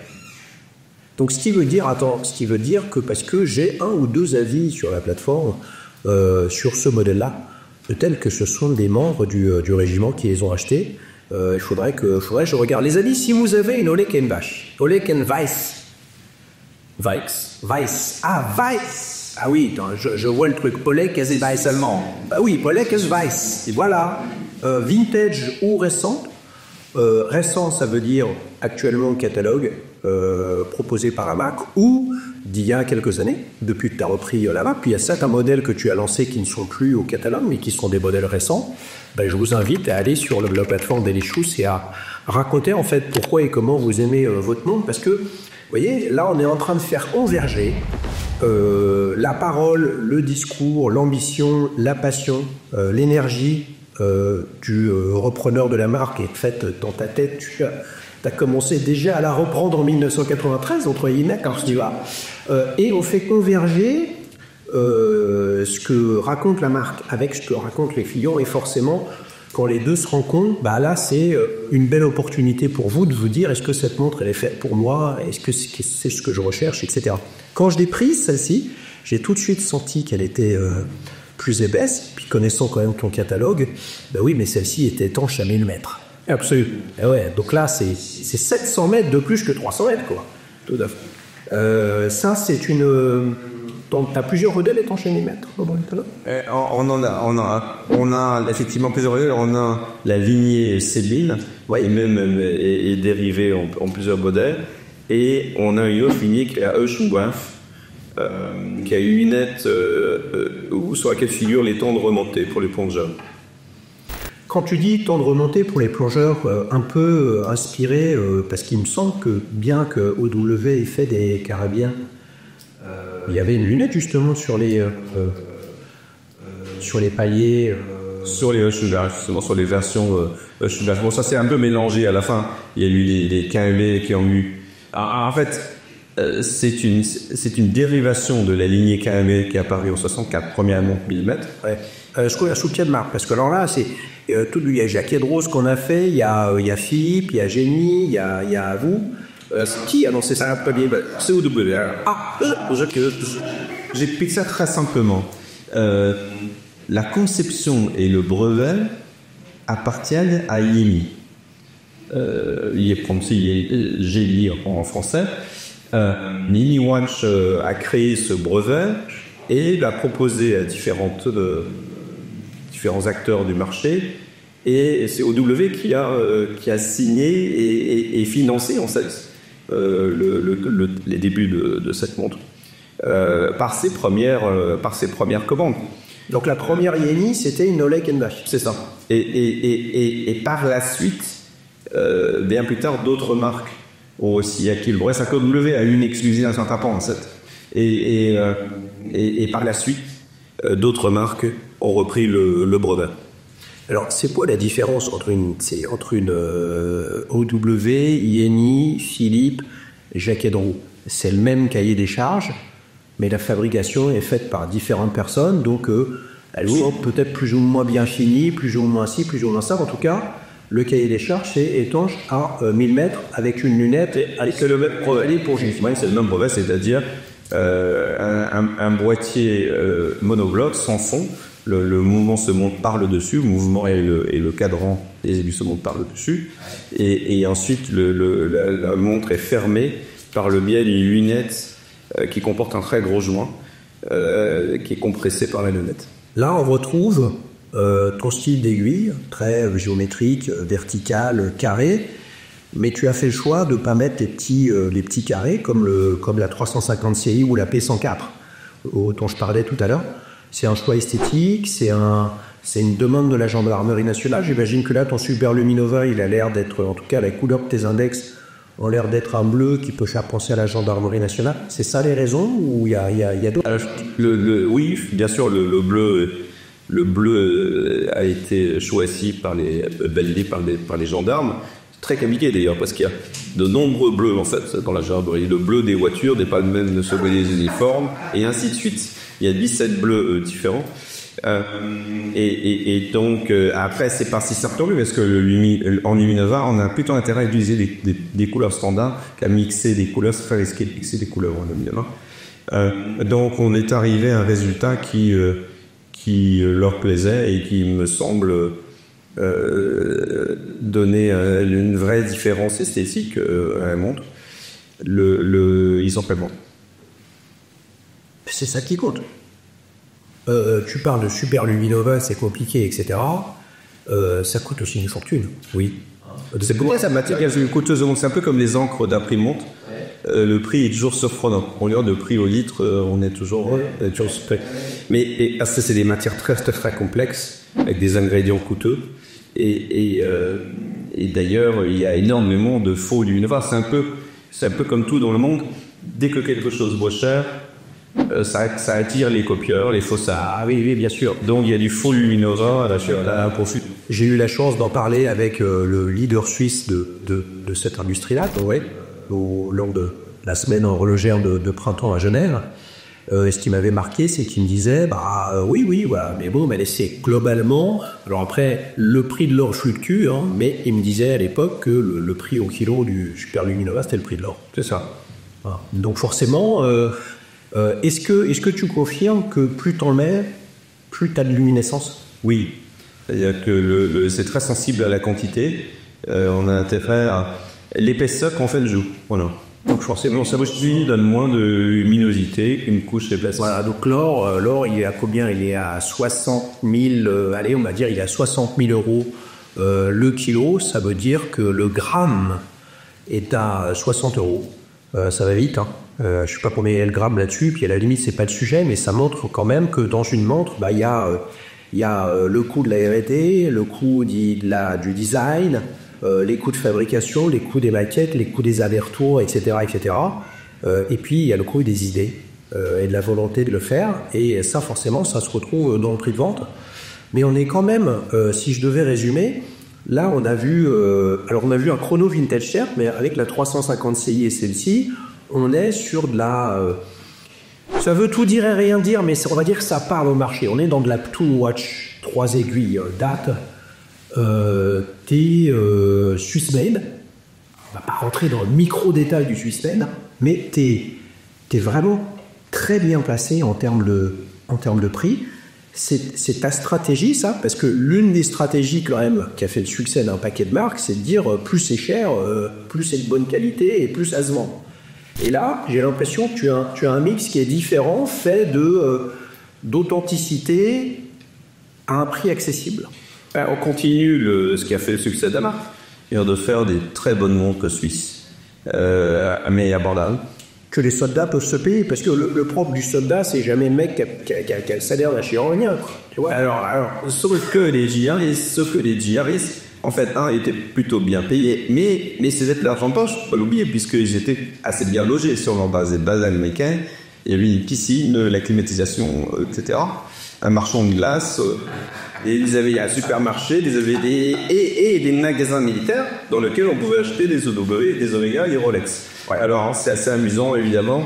Donc ce qui veut dire que parce que j'ai un ou deux avis sur la plateforme sur ce modèle-là, tel que ce sont des membres du régiment qui les ont achetés, il faudrait que je regarde. Les amis, si vous avez une Oleg Weiss. Ah oui, je vois le truc. Oleg Weiss allemand. Bah oui, Oleg Weiss. Et voilà, vintage ou récent. Récent, ça veut dire actuellement catalogue proposé par AMAC ou d'il y a quelques années, depuis que tu as repris la MAC. Puis il y a certains modèles que tu as lancés qui ne sont plus au catalogue, mais qui sont des modèles récents. Je vous invite à aller sur la plateforme Delicious et à raconter en fait pourquoi et comment vous aimez votre monde. Parce que, vous voyez, là on est en train de faire converger la parole, le discours, l'ambition, la passion, l'énergie du repreneur de la marque. Et en fait, dans ta tête, tu as commencé déjà à la reprendre en 1993, entre guillemets, quand je dis va. Et on fait converger ce que raconte la marque avec ce que racontent les clients. Et forcément, quand les deux se rencontrent, là, c'est une belle opportunité pour vous de vous dire est-ce que cette montre, elle est faite pour moi? Est-ce que c'est ce que je recherche, etc. Quand je l'ai prise, celle-ci, j'ai tout de suite senti qu'elle était plus épaisse. Puis connaissant quand même ton catalogue, oui, mais celle-ci était étanche à 1000 mètres. Absolument. Et ouais, donc là, c'est 700 mètres de plus que 300 mètres, quoi. Tout à fait. Ça, c'est une... T'as plusieurs modèles étanches à 1000 mètres dans le catalogue? On a effectivement plusieurs modèles. On a la lignée Céline, et même est dérivée en plusieurs modèles. Et on a une autre lignée qui est la Euschenwurf, qui a une lunette sur laquelle figurent les temps de remontée pour les plongeurs. Quand tu dis temps de remontée pour les plongeurs, un peu inspiré, parce qu'il me semble que bien que OW ait fait des carabines, il y avait une lunette justement sur les paliers. Sur les Euschenwurf, justement, sur les versions Euschenwurf. Bon, ça c'est un peu mélangé à la fin. Il y a eu les KMB qui ont eu... En fait, c'est une dérivation de la lignée KME qui est apparue en 64, première montre 1000 mètres. Ouais. Je trouve sous pied de marque, parce que alors là, c'est il y a Jacques Edros qu'on a fait, il y a Philippe, il y a Génie, il y a vous. Qui a annoncé ça? C'est OW. J'explique ça très simplement. La conception et le brevet appartiennent à IEMI. GI en français. Nini Wanch a créé ce brevet et l'a proposé à différents acteurs du marché, et c'est OW qui a signé et financé en fait les débuts de cette montre par ses premières commandes. Donc la première IEMI, c'était une Oleg Bach. C'est ça. Et par la suite, bien plus tard, d'autres marques ont aussi acquis le brevet. C'est que OW a eu une exclusivité à un certain point en fait. Et par la suite, d'autres marques ont repris le brevet. Alors, c'est quoi la différence entre une OW, IEMI, Philippe, Jacques Edros? C'est le même cahier des charges, mais la fabrication est faite par différentes personnes, donc elles sont peut-être plus ou moins bien finies, plus ou moins ci, plus ou moins ça. En tout cas, le cahier des charges, c'est étanche à 1000 mètres avec une lunette. C'est le même brevet pour G. C'est le même brevet, c'est-à-dire un boîtier monobloc sans fond. Le mouvement se monte par le dessus, le mouvement et le cadran des aiguilles se montent par le dessus, et ensuite la montre est fermée par le biais d'une lunette qui comporte un très gros joint qui est compressé par la lunette. Là, on retrouve ton style d'aiguille, très géométrique, vertical, carré, mais tu as fait le choix de ne pas mettre les petits carrés comme la 350 CI ou la P104 dont je parlais tout à l'heure. C'est un choix esthétique, c'est une demande de la gendarmerie nationale. J'imagine que là, ton Super Luminova, il a l'air d'être, en tout cas, la couleur de tes index ont l'air d'être un bleu qui peut faire penser à la gendarmerie nationale. C'est ça les raisons, ou il y a d'autres? Oui, bien sûr, le bleu a été choisi validé par les gendarmes. C'est très compliqué d'ailleurs, parce qu'il y a de nombreux bleus en fait dans la gendarmerie. Le bleu des voitures, des palmes de sauver des uniformes, et ainsi de suite. Il y a 17 bleus différents. Et donc, après, c'est pas si simple parce que en Luminova, on a plutôt intérêt à utiliser des couleurs standards qu'à mixer des couleurs. C'est très risqué de mixer des couleurs en Luminova. Donc, on est arrivé à un résultat qui leur plaisait et qui me semble donner une vraie différence esthétique à la montre. Ils sont pleinement. C'est ça qui compte. Tu parles de Super Luminova, c'est compliqué, etc. Ça coûte aussi une fortune. Oui. C'est pour ça que ça matière coûteuse. C'est un peu comme les encres d'imprimante. Le prix est toujours surprenant. On regarde le prix au litre, on est toujours prêt. Mais ça, c'est des matières très, très complexes, avec des ingrédients coûteux. Et d'ailleurs, il y a énormément de faux Luminova. C'est un peu comme tout dans le monde. Dès que quelque chose vaut cher, ça attire les copieurs, les faussaires. Ah oui, bien sûr. Donc il y a du faux Luminova à profit. J'ai eu la chance d'en parler avec le leader suisse de cette industrie-là, lors de la semaine horlogère de printemps à Genève. Et ce qui m'avait marqué, c'est qu'il me disait, oui, voilà, mais bon, mais c'est globalement. Alors après, le prix de l'or fluctue, mais il me disait à l'époque que le prix au kilo du Super Luminova, c'était le prix de l'or. C'est ça. Voilà. Donc forcément. Est-ce que tu confirmes que plus t'en mets, plus t'as de luminescence? Oui, c'est-à-dire que c'est très sensible à la quantité. On a intérêt à l'épaisseur qu'on fait le jour. Voilà. Donc forcément, ça donne moins de luminosité qu'une couche épaisse. Voilà. Donc l'or, il est à combien? Il est à 60 000. Allez, on va dire, il est à 60 000 euros le kilo. Ça veut dire que le gramme est à 60 euros. Ça va vite, je suis pas pour mettre le gramme là-dessus, puis à la limite c'est pas le sujet, mais ça montre quand même que dans une montre, il y a le coût de la R&D, le coût du design, les coûts de fabrication, les coûts des maquettes, les coûts des allers-retours, etc. Et puis il y a le coût des idées et de la volonté de le faire, et ça forcément ça se retrouve dans le prix de vente. Mais on est quand même, si je devais résumer, là on a vu un chrono vintage certes, mais avec la 350 CI et celle-ci, on est sur de la... ça veut tout dire et rien dire, mais on va dire que ça parle au marché. On est dans de la Toon Watch 3 aiguilles date. T'es Swissmade. On va pas rentrer dans le micro-détail du Swissmade, mais t'es vraiment très bien placé en termes de prix. C'est ta stratégie, ça, parce que l'une des stratégies quand même qui a fait le succès d'un paquet de marques, c'est de dire plus c'est cher, plus c'est de bonne qualité et plus ça se vend. Et là, j'ai l'impression que tu as un mix qui est différent, fait d'authenticité à un prix accessible. On continue ce qui a fait le succès de la marque, c'est de faire des très bonnes montres suisses, mais abordables. Que les soldats peuvent se payer, parce que le propre du soldat, c'est jamais le mec qui a le salaire d'un chirurgien, tu vois. Alors, sauf que les GRIs, en fait, étaient plutôt bien payés, mais c'était de l'argent de poche, faut pas l'oublier, puisqu'ils étaient assez bien logés sur leur base américaine. Il y avait une piscine, la climatisation, etc. Un marchand de glace, et ils avaient un supermarché, ils avaient des magasins militaires dans lesquels on pouvait acheter des OW, des Omega et des Rolex. Ouais. Alors, c'est assez amusant, évidemment.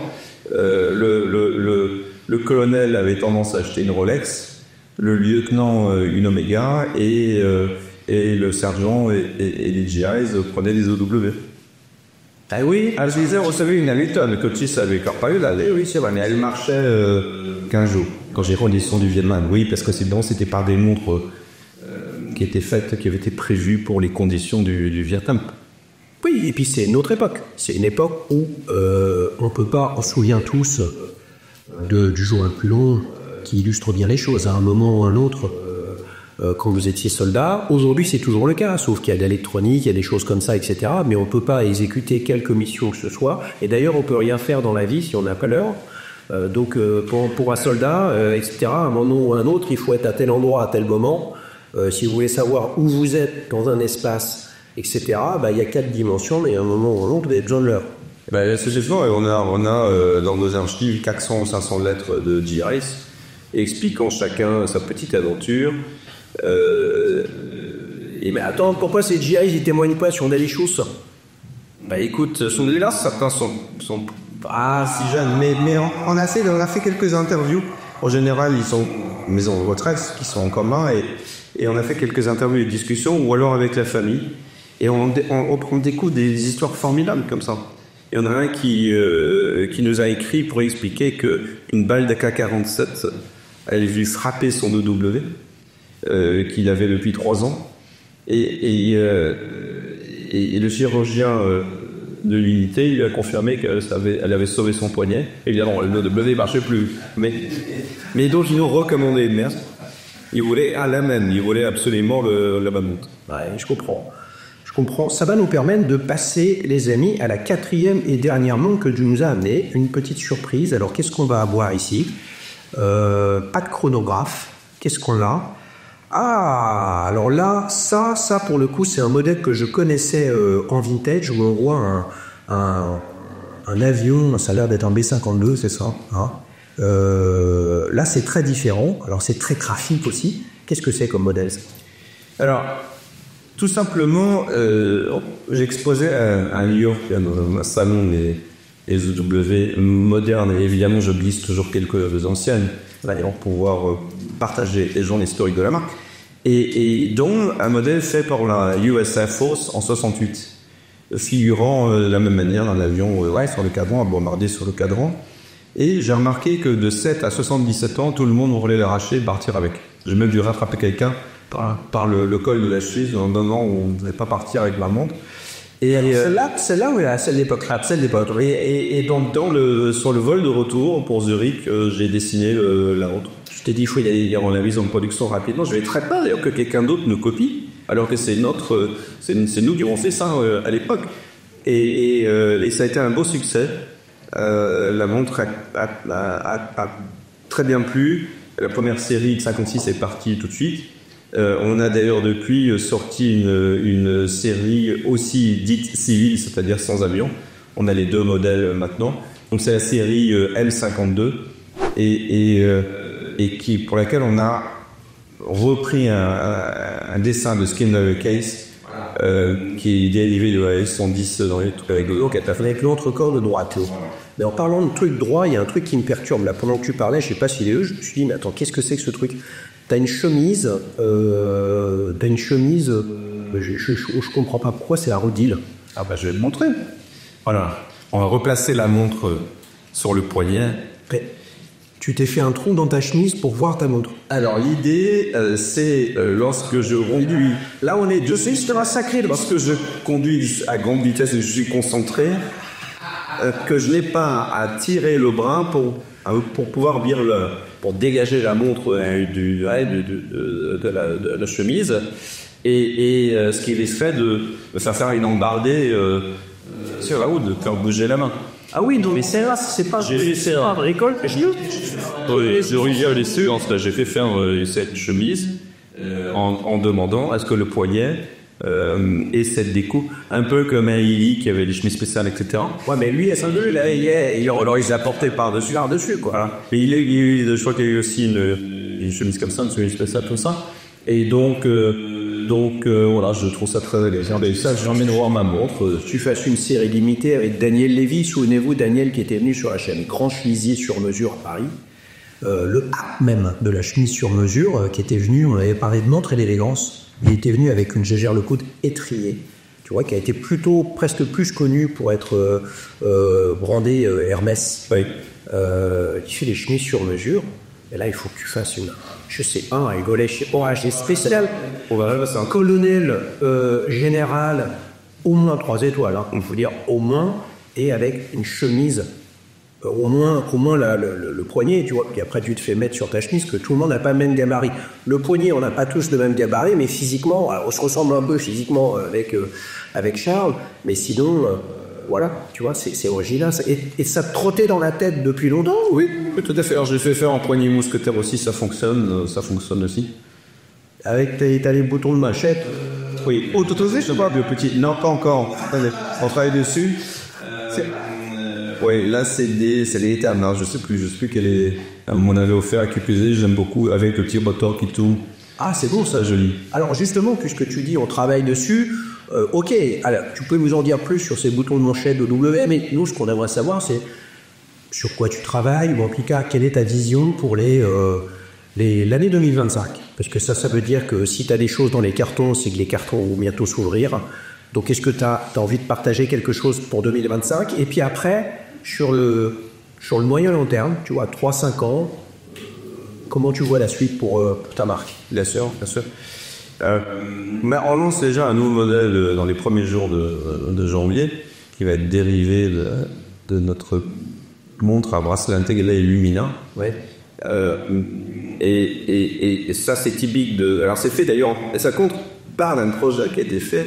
Le colonel avait tendance à acheter une Rolex, le lieutenant une Omega, et le sergent et les GIs prenaient des OW. Ah oui. Alors, je disais, vous savez, une Hamilton, le coachis avait encore pas eu là. Oui, c'est vrai, mais elle marchait 15 jours. Quand j'ai redescendu du Vietnam, oui, parce que c'était par des montres qui avaient été prévues pour les conditions du Vietnam. Oui, et puis c'est une autre époque. C'est une époque où on peut pas, on se souvient tous du jour le plus long qui illustre bien les choses. À un moment ou à un autre, quand vous étiez soldat, aujourd'hui c'est toujours le cas, sauf qu'il y a de l'électronique, il y a des choses comme ça, etc. Mais on peut pas exécuter quelque mission que ce soit. Et d'ailleurs, on peut rien faire dans la vie si on n'a pas l'heure. Donc pour un soldat, etc., à un moment ou à un autre, il faut être à tel endroit à tel moment. Si vous voulez savoir où vous êtes dans un espace, etc., il y a 4 dimensions, mais à un moment ou à un autre, vous avez besoin de l'heure. C'est justement, on a dans nos archives 400 ou 500 lettres de GRIs expliquant chacun sa petite aventure. Mais attends, pourquoi ces GRIs ils témoignent pas sur Dalichous? Écoute, là, certains sont pas si jeunes, mais on a fait quelques interviews. En général, ils sont maison de retraite, qui sont en commun, et on a fait quelques interviews et discussions, ou alors avec la famille, et on découvre des histoires formidables comme ça. Il y en a un qui nous a écrit pour expliquer qu'une balle d'AK-47 elle lui frapper son OW, qu'il avait depuis 3 ans, et le chirurgien de l'unité, il a confirmé qu'elle avait sauvé son poignet. Évidemment, le OW ne marchait plus. Mais donc, ils nous recommandaient une merde. Ils voulaient à l'amène, ils voulaient absolument la mammouth. Ouais, je comprends. Ça va nous permettre de passer, les amis, à la 4e et dernière montre que tu nous as amenée. Une petite surprise. Alors, qu'est-ce qu'on va avoir ici? Pas de chronographe. Qu'est-ce qu'on a? Ah, alors là, ça pour le coup, c'est un modèle que je connaissais en vintage, où on voit un avion, ça a l'air d'être un B-52, c'est ça, hein. Là, c'est très différent. Alors, c'est très graphique aussi. Qu'est-ce que c'est comme modèle? Alors, tout simplement, j'exposais à New York, un salon des OW modernes, et évidemment, je glisse toujours quelques anciennes, pour pouvoir partager les gens l'historique de la marque, et dont un modèle fait par la US Air Force en 68, figurant de la même manière dans l'avion, sur le cadran, bombardé sur le cadran. Et j'ai remarqué que de 7 à 77 ans, tout le monde voulait l'arracher et partir avec. J'ai même dû rattraper quelqu'un par le col de la cheville en donnant où on ne devait pas partir avec ma montre. Et celle-là, oui, celle d'époque. Et donc, sur le vol de retour pour Zurich, j'ai dessiné la montre. Je t'ai dit, il faut y aller en la mise en production rapidement. Je ne mettrais pas d'ailleurs que quelqu'un d'autre nous copie, alors que c'est nous qui avons fait ça à l'époque. Et ça a été un beau succès. La montre a très bien plu. La première série de 56 est partie tout de suite. On a d'ailleurs depuis sorti une série aussi dite civile, c'est-à-dire sans avion. On a les 2 modèles maintenant. Donc c'est la série L52 et pour laquelle on a repris un dessin de Skin Case qui est dérivé de la S110 dans les trucs rigolos. Avec l'entrecorde droite. Mais en parlant de trucs droits, il y a un truc qui me perturbe. Là, pendant que tu parlais, je sais pas s'il est eux, je me suis dit, mais attends, qu'est-ce que c'est que ce truc? T'as une chemise, je comprends pas pourquoi c'est la Rodil. Ah bah je vais te montrer. Voilà, on va replacer la montre sur le poignet. Mais tu t'es fait un trou dans ta chemise pour voir ta montre. Alors l'idée, c'est lorsque je conduis. Là, je suis sur un sacré. Lorsque je conduis à grande vitesse et que je suis concentré, que je n'ai pas à tirer le bras pour pouvoir bien pour dégager la montre de la chemise. Et ce qui risquerait de faire une embardée sur la route, de faire bouger la main. Ah oui, non, mais c'est pas agricole que je dis. Oui, j'ai fait faire cette chemise en demandant à ce que le poignet ait cette découpe, un peu comme un Illy qui avait des chemises spéciales, etc. Ouais, mais lui, S1-2, alors il l'a porté par-dessus, quoi. Voilà. Et je crois qu'il y a eu aussi une chemise comme ça, une chemise spéciale comme ça. Et donc voilà, je trouve ça très agréable. Et ça, j'emmène voir ma montre. Tu fasses une série limitée avec Daniel Lévy. Souvenez-vous, Daniel qui était venu sur la chaîne Grand Chemisier sur mesure à Paris. Le même de la chemise sur mesure qui était venu, on avait parlé de montre et d'élégance. Il était venu avec une Gégère Lecoultre étriée, tu vois, qui a été presque plus connue pour être brandée Hermès. Oui. Qui fait des chemises sur mesure. Et là, il faut que tu fasses un golet chez OHG spécial. C'est un colonel général, au moins 3 étoiles, hein, il faut dire au moins, et avec une chemise, au moins le poignet, tu vois. Puis après, tu te fais mettre sur ta chemise que tout le monde n'a pas le même gabarit. Le poignet, on n'a pas tous le même gabarit, mais physiquement, on se ressemble un peu physiquement avec Charles, mais sinon. Voilà, tu vois, c'est original. Et ça te trottait dans la tête depuis longtemps? Oui, tout à fait. Alors, j'ai fait faire en poignée mousquetaire aussi, ça fonctionne aussi. Avec t'as les boutons de machette? Oui. Oh, tout osé, je sais pas. Le petit. Non, pas encore. Attendez, on travaille dessus. Oui, là, c'est les éthernes. Je sais plus quel est. On m'en avait offert à QPZ, j'aime beaucoup, avec le petit moteur qui tourne. Ah, c'est beau ça, joli. Alors justement, puisque tu dis on travaille dessus, ok, alors tu peux nous en dire plus sur ces boutons de manchette de W, mais nous ce qu'on aimerait savoir c'est sur quoi tu travailles, ou en tout cas quelle est ta vision pour l'année 2025. Parce que ça veut dire que si tu as des choses dans les cartons, c'est que les cartons vont bientôt s'ouvrir. Donc est-ce que tu as envie de partager quelque chose pour 2025? Et puis après, sur le moyen long terme, tu vois, 3-5 ans, comment tu vois la suite pour ta marque? Bien sûr. Mais on lance déjà un nouveau modèle dans les premiers jours de janvier qui va être dérivé de notre montre à bracelet intégré Lumina. Ouais. Et ça, c'est typique de. Alors, c'est fait d'ailleurs, et ça compte part d'un projet qui a été fait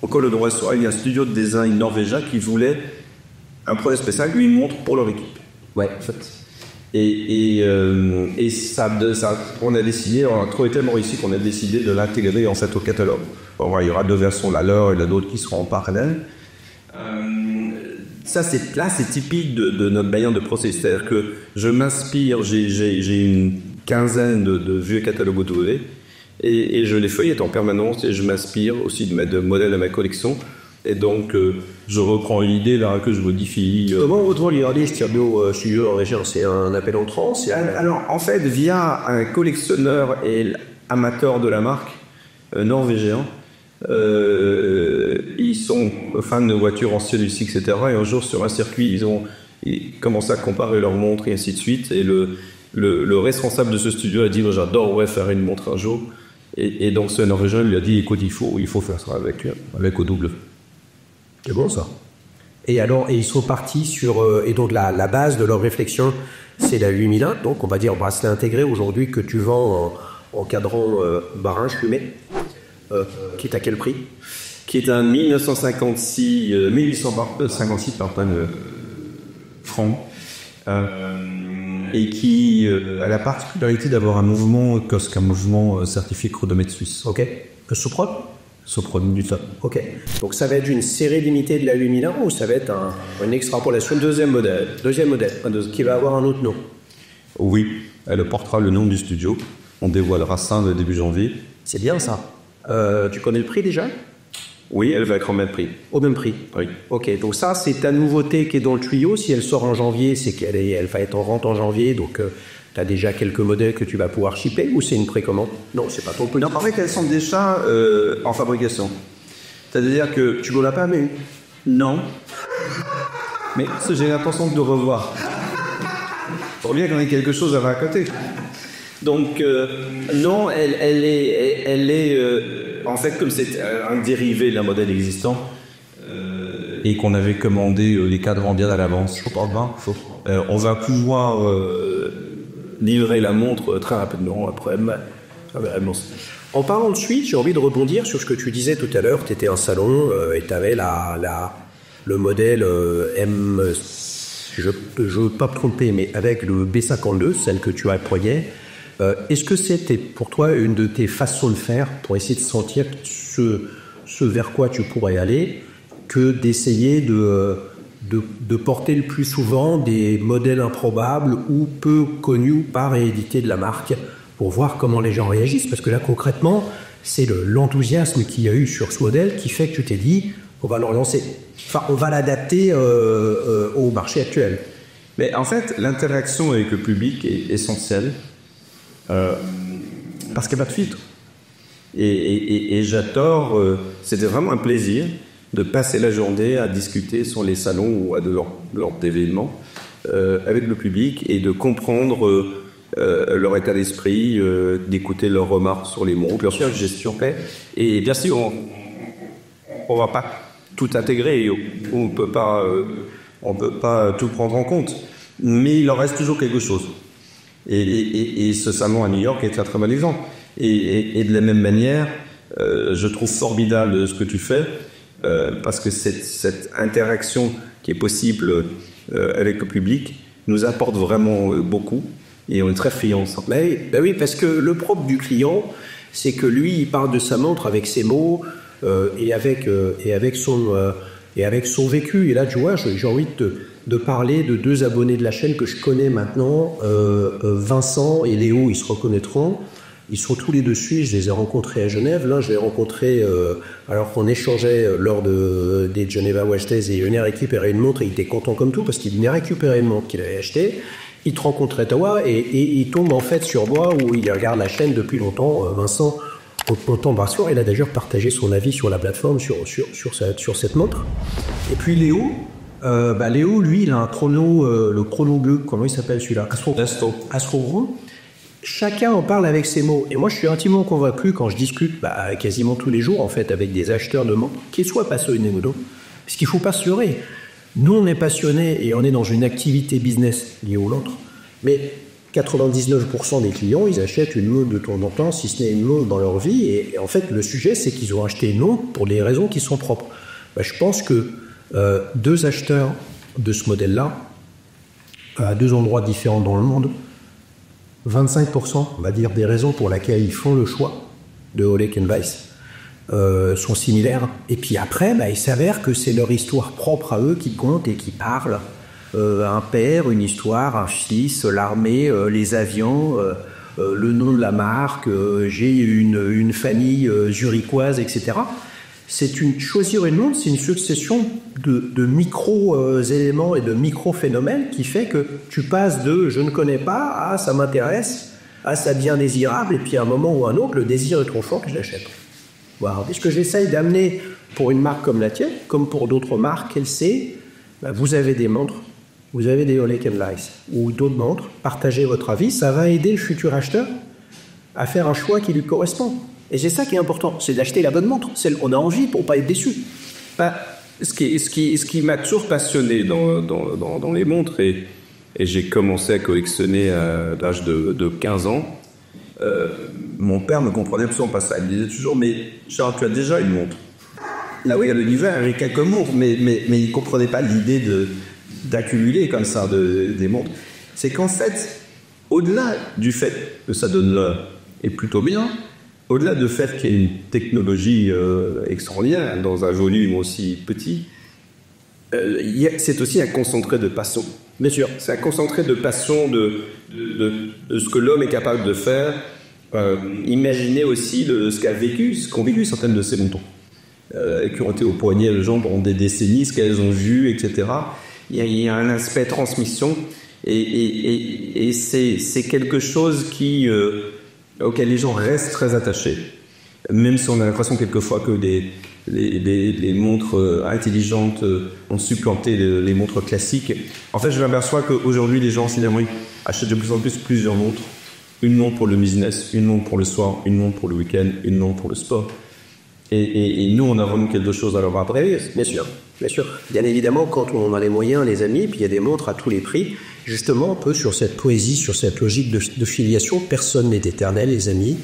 au Col de Restaurant. Il y a un studio de design norvégien qui voulait un projet spécial, une montre pour leur équipe. Ouais, en fait. Et ça, on a décidé, on a trouvé tellement réussi qu'on a décidé de l'intégrer en fait au catalogue. Bon, il y aura 2 versions, la leur et la d'autres qui seront en parallèle. Ça, c'est typique de notre manière de procéder. C'est-à-dire que je m'inspire, j'ai une quinzaine de vieux catalogues auto et je les feuillette en permanence et je m'inspire aussi de modèles de ma collection. Et donc, je reprends une idée là que je modifie. Comment votre libéraliste Thierno studio en région? C'est un appel entrant? Alors, en fait, via un collectionneur et amateur de la marque norvégien, ils sont fans de voitures anciennes aussi, etc. Et un jour, sur un circuit, ils commencent à comparer leurs montres et ainsi de suite. Et le responsable de ce studio a dit j'adorerais faire une montre un jour. Et donc, ce Norvégien lui a dit écoute, il faut faire ça avec OW. C'est bon ça. Et alors, ils sont partis sur... et donc la base de leur réflexion, c'est la 8001. Donc on va dire bracelet intégré aujourd'hui que tu vends en cadran Baringe fumé. Qui est à quel prix? Qui est un 1856 francs. Et qui a la particularité d'avoir un mouvement COSC, un mouvement certifié chronomètre suisse. Ok. Sopron du top. Ok. Donc ça va être une série limitée de la 8001 ou ça va être une extrapolation? Deuxième modèle, qui va avoir un autre nom? Oui, elle portera le nom du studio. On dévoilera ça le début janvier. C'est bien ça. Tu connais le prix déjà? Oui, elle va être au même prix. Au même prix. Oui. Ok, donc ça, c'est ta nouveauté qui est dans le tuyau. Si elle sort en janvier, c'est elle va être en vente en janvier, donc tu as déjà quelques modèles que tu vas pouvoir shipper, ou c'est une précommande? Non, c'est pas ton petit. Non, en fait, elles sont déjà en fabrication. C'est-à-dire que... Tu ne l'as pas, mais... Non. Mais j'ai l'intention de le revoir. Pour bien qu'on ait quelque chose à raconter. Donc, non, elle est en fait, comme c'est un dérivé d'un modèle existant, et qu'on avait commandé les cadrans bien à l'avance, on va pouvoir livrer la montre très rapidement après. En parlant de suite, j'ai envie de rebondir sur ce que tu disais tout à l'heure. Tu étais en salon et tu avais le modèle M... Je ne veux pas me tromper, mais avec le B52, celle que tu employais. Est-ce que c'était pour toi une de tes façons de faire pour essayer de sentir ce vers quoi tu pourrais aller, que d'essayer de porter le plus souvent des modèles improbables ou peu connus par réédité de la marque pour voir comment les gens réagissent? Parce que là, concrètement, c'est l'enthousiasme qu'il y a eu sur ce modèle qui fait que tu t'es dit, on va le relancer. Enfin, on va l'adapter au marché actuel. Mais en fait, l'interaction avec le public est essentielle. Parce qu'il n'y a pas de filtre. Et j'adore, c'était vraiment un plaisir de passer la journée à discuter sur les salons ou à lors d'événements avec le public et de comprendre leur état d'esprit, d'écouter leurs remarques sur les mots. Bien sûr, gestion paix. Et bien sûr, on ne va pas tout intégrer, on ne peut pas tout prendre en compte. Mais il en reste toujours quelque chose. Et ce salon à New York est un très bon exemple. Et de la même manière, je trouve formidable ce que tu fais, parce que cette interaction qui est possible avec le public nous apporte vraiment beaucoup, et on est très friands. Ben oui, parce que le propre du client, c'est que lui, il parle de sa montre avec ses mots et avec son vécu. Et là, tu vois, j'ai envie de parler de deux abonnés de la chaîne que je connais maintenant, Vincent et Léo, ils se reconnaîtront. Ils sont tous les deux suisses, je les ai rencontrés à Genève. L'un, je l'ai rencontré alors qu'on échangeait lors des Geneva Watch Days, et il venait récupérer une montre et il était content comme tout parce qu'il venait récupérer une montre qu'il avait achetée. Il te rencontre à Ottawa et il tombe en fait sur moi où il regarde la chaîne depuis longtemps. Vincent, on t'embrasse fort. Il a d'ailleurs partagé son avis sur la plateforme sur cette montre. Et puis Léo, Léo, lui, il a un chrono, le chrono bleu, comment il s'appelle celui-là? Astro. Chacun en parle avec ses mots. Et moi, je suis intimement convaincu quand je discute quasiment tous les jours en fait avec des acheteurs de montres, qu'ils soient passionnés ou non. Parce qu'il ne faut pas se leurrer. Nous, on est passionnés et on est dans une activité business liée aux montres. Mais 99% des clients, ils achètent une montre de temps en temps, si ce n'est une montre dans leur vie. Et en fait, le sujet, c'est qu'ils ont acheté une montre pour des raisons qui sont propres. Je pense que deux acheteurs de ce modèle-là, à deux endroits différents dans le monde, 25%, on va dire, des raisons pour lesquelles ils font le choix de Oleg & Weiss sont similaires. Et puis après, il s'avère que c'est leur histoire propre à eux qui compte et qui parle. Un père, une histoire, un fils, l'armée, les avions, le nom de la marque, j'ai une famille zurichoise, etc. Choisir une montre, c'est une succession de micro-éléments et de micro-phénomènes qui fait que tu passes de « je ne connais pas » à « ça m'intéresse », à « ça devient désirable », et puis à un moment ou à un autre, le désir est trop fort que je l'achète. Voilà. Et ce que j'essaye d'amener pour une marque comme la tienne, comme pour d'autres marques, vous avez des montres, vous avez des Oleg & Weiss ou d'autres montres, partagez votre avis, ça va aider le futur acheteur à faire un choix qui lui correspond. Et c'est ça qui est important, c'est d'acheter la bonne montre, celle qu'on a envie pour ne pas être déçu. Ce qui m'a toujours passionné dans les montres, et j'ai commencé à collectionner à l'âge de 15 ans, mon père ne comprenait absolument pas ça. Il me disait toujours, mais Charles, tu as déjà une montre. Là oui, il y a l'univers avec quelques montres, mais il ne comprenait pas l'idée d'accumuler comme ça des montres. C'est qu'en fait, au-delà du fait que ça donne l'heure, et plutôt bien, au-delà du fait qu'il y ait une technologie extraordinaire dans un volume aussi petit, c'est aussi un concentré de passion. Bien sûr, c'est un concentré de passion de ce que l'homme est capable de faire. Imaginez aussi ce qu'ont vécu certaines de ces montants. qui ont été au poignet de gens pendant des décennies, ce qu'elles ont vu, etc. Il y a un aspect transmission et c'est quelque chose auquel les gens restent très attachés. Même si on a l'impression quelquefois que les montres intelligentes ont supplanté les montres classiques. En fait, je m'aperçois qu'aujourd'hui, les gens, finalement, achètent de plus en plus plusieurs montres. Une montre pour le business, une montre pour le soir, une montre pour le week-end, une montre pour le sport. Et nous, on a vraiment quelque chose à leur apporter. Bien sûr, bien sûr. Bien évidemment, quand on a les moyens, les amis, puis il y a des montres à tous les prix, justement, un peu sur cette poésie, sur cette logique de filiation, personne n'est éternel, les amis.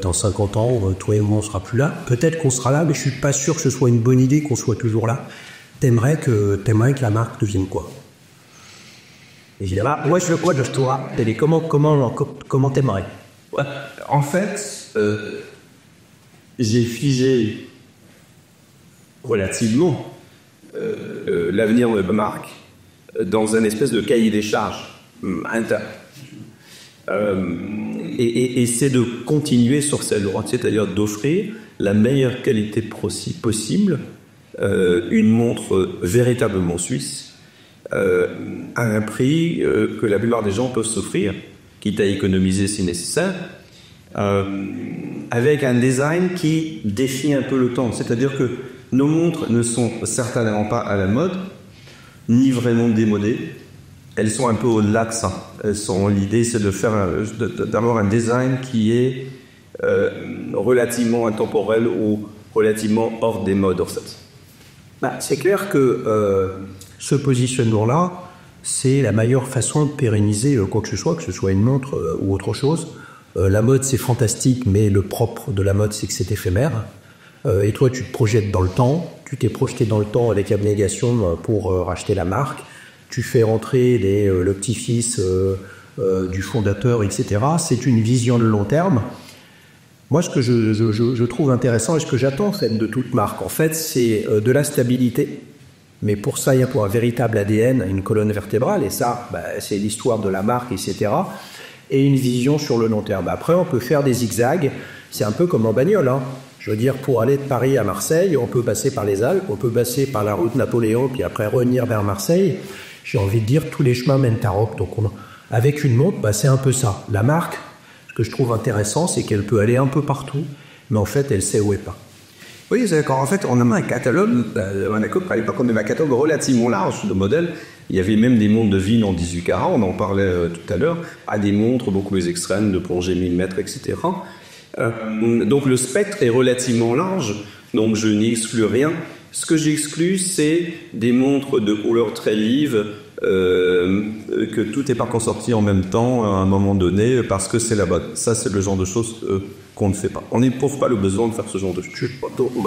Dans 50 ans, toi et moi, on sera plus là. Peut-être qu'on sera là, mais je suis pas sûr que ce soit une bonne idée qu'on soit toujours là. T'aimerais que la marque devienne quoi? Évidemment. Moi, je veux quoi de toi? Comment t'aimerais? Ouais. En fait, j'ai figé relativement l'avenir de ma marque dans un espèce de cahier des charges interne. Et c'est de continuer sur cette droite, c'est-à-dire d'offrir la meilleure qualité possible, une montre véritablement suisse, à un prix que la plupart des gens peuvent s'offrir, quitte à économiser si nécessaire, avec un design qui défie un peu le temps. C'est-à-dire que nos montres ne sont certainement pas à la mode, ni vraiment démodées. Elles sont un peu au-delà de ça. L'idée, c'est d'avoir un design qui est relativement intemporel ou relativement hors des modes, en fait. C'est clair que ce positionnement-là, c'est la meilleure façon de pérenniser quoi que ce soit une montre ou autre chose. La mode, c'est fantastique, mais le propre de la mode, c'est que c'est éphémère. Et toi, tu te projettes dans le temps. Tu t'es projeté dans le temps avec abnégation pour racheter la marque. Tu fais rentrer le petit-fils du fondateur, etc. C'est une vision de long terme. Moi, ce que je trouve intéressant et ce que j'attends en fait, de toute marque, en fait, c'est de la stabilité. Mais pour ça, il faut un véritable ADN, une colonne vertébrale. Et ça, c'est l'histoire de la marque, etc. Et une vision sur le long terme. Après, on peut faire des zigzags. C'est un peu comme en bagnole, hein. Je veux dire, pour aller de Paris à Marseille, on peut passer par les Alpes, on peut passer par la route Napoléon, puis après revenir vers Marseille. J'ai envie de dire, tous les chemins mènent à Rome. Donc, avec une montre, c'est un peu ça. La marque, ce que je trouve intéressant, c'est qu'elle peut aller un peu partout, mais en fait, elle sait où elle pas. Oui, c'est d'accord. En fait, on a un catalogue, à l'époque, on avait un catalogue relativement large de modèles. Il y avait même des montres de ville en 18 carats, on en parlait tout à l'heure, à des montres beaucoup plus extrêmes, de plongée 1000 mètres, etc. Donc le spectre est relativement large, donc je n'y exclus rien. Ce que j'exclus, c'est des montres de couleur très vive, que tout n'est pas consorti en même temps à un moment donné, parce que c'est la mode. Ça, c'est le genre de choses qu'on ne fait pas. On n'éprouve pas le besoin de faire ce genre de choses.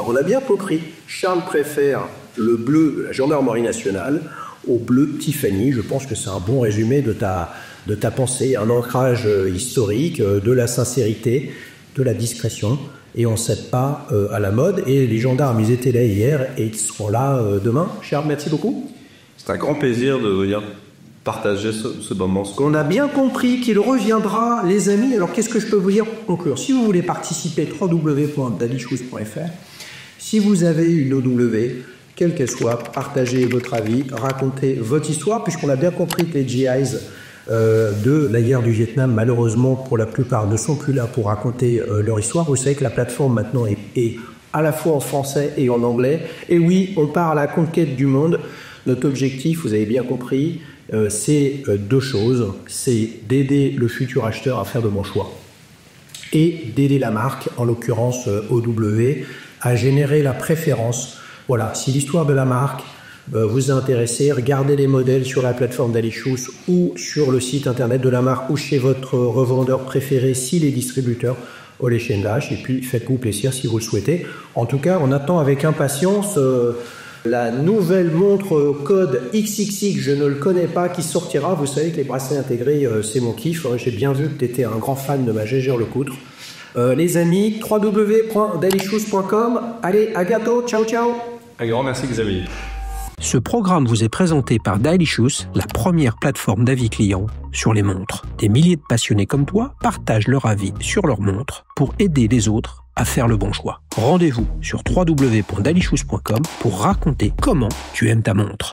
On a bien compris. Charles préfère le bleu de la Gendarmerie nationale au bleu Tiffany. Je pense que c'est un bon résumé de ta pensée, un ancrage historique, de la sincérité, de la discrétion, et on ne cède pas à la mode. Et les gendarmes, ils étaient là hier et ils seront là demain. Charles, merci beaucoup. C'est un grand plaisir de venir partager ce moment. On a bien compris qu'il reviendra, les amis. Alors, qu'est-ce que je peux vous dire pour conclure? Si vous voulez participer, www.dailychoose.fr. Si vous avez une OW, quelle qu'elle soit, partagez votre avis, racontez votre histoire, puisqu'on a bien compris que les GIs de la guerre du Vietnam, malheureusement, pour la plupart, ne sont plus là pour raconter leur histoire. Vous savez que la plateforme, maintenant, est à la fois en français et en anglais. Et oui, on part à la conquête du monde. Notre objectif, vous avez bien compris, c'est deux choses. C'est d'aider le futur acheteur à faire de bons choix et d'aider la marque, en l'occurrence OW, à générer la préférence. Voilà, si l'histoire de la marque vous a intéressé, regardez les modèles sur la plateforme Dailyshoes ou sur le site internet de la marque ou chez votre revendeur préféré s'il est distributeur au l'échange, et puis faites-vous plaisir si vous le souhaitez. En tout cas, on attend avec impatience la nouvelle montre code XXX, je ne le connais pas, qui sortira. Vous savez que les bracelets intégrés, c'est mon kiff. J'ai bien vu que tu étais un grand fan de ma Gégère Lecoutre. Les amis, www.dailyshoes.com. Allez, à bientôt. Ciao, ciao. Un grand merci, Xavier. Ce programme vous est présenté par Dailyshoes, la première plateforme d'avis clients sur les montres. Des milliers de passionnés comme toi partagent leur avis sur leurs montres pour aider les autres à faire le bon choix. Rendez-vous sur www.dailyshoes.com pour raconter comment tu aimes ta montre.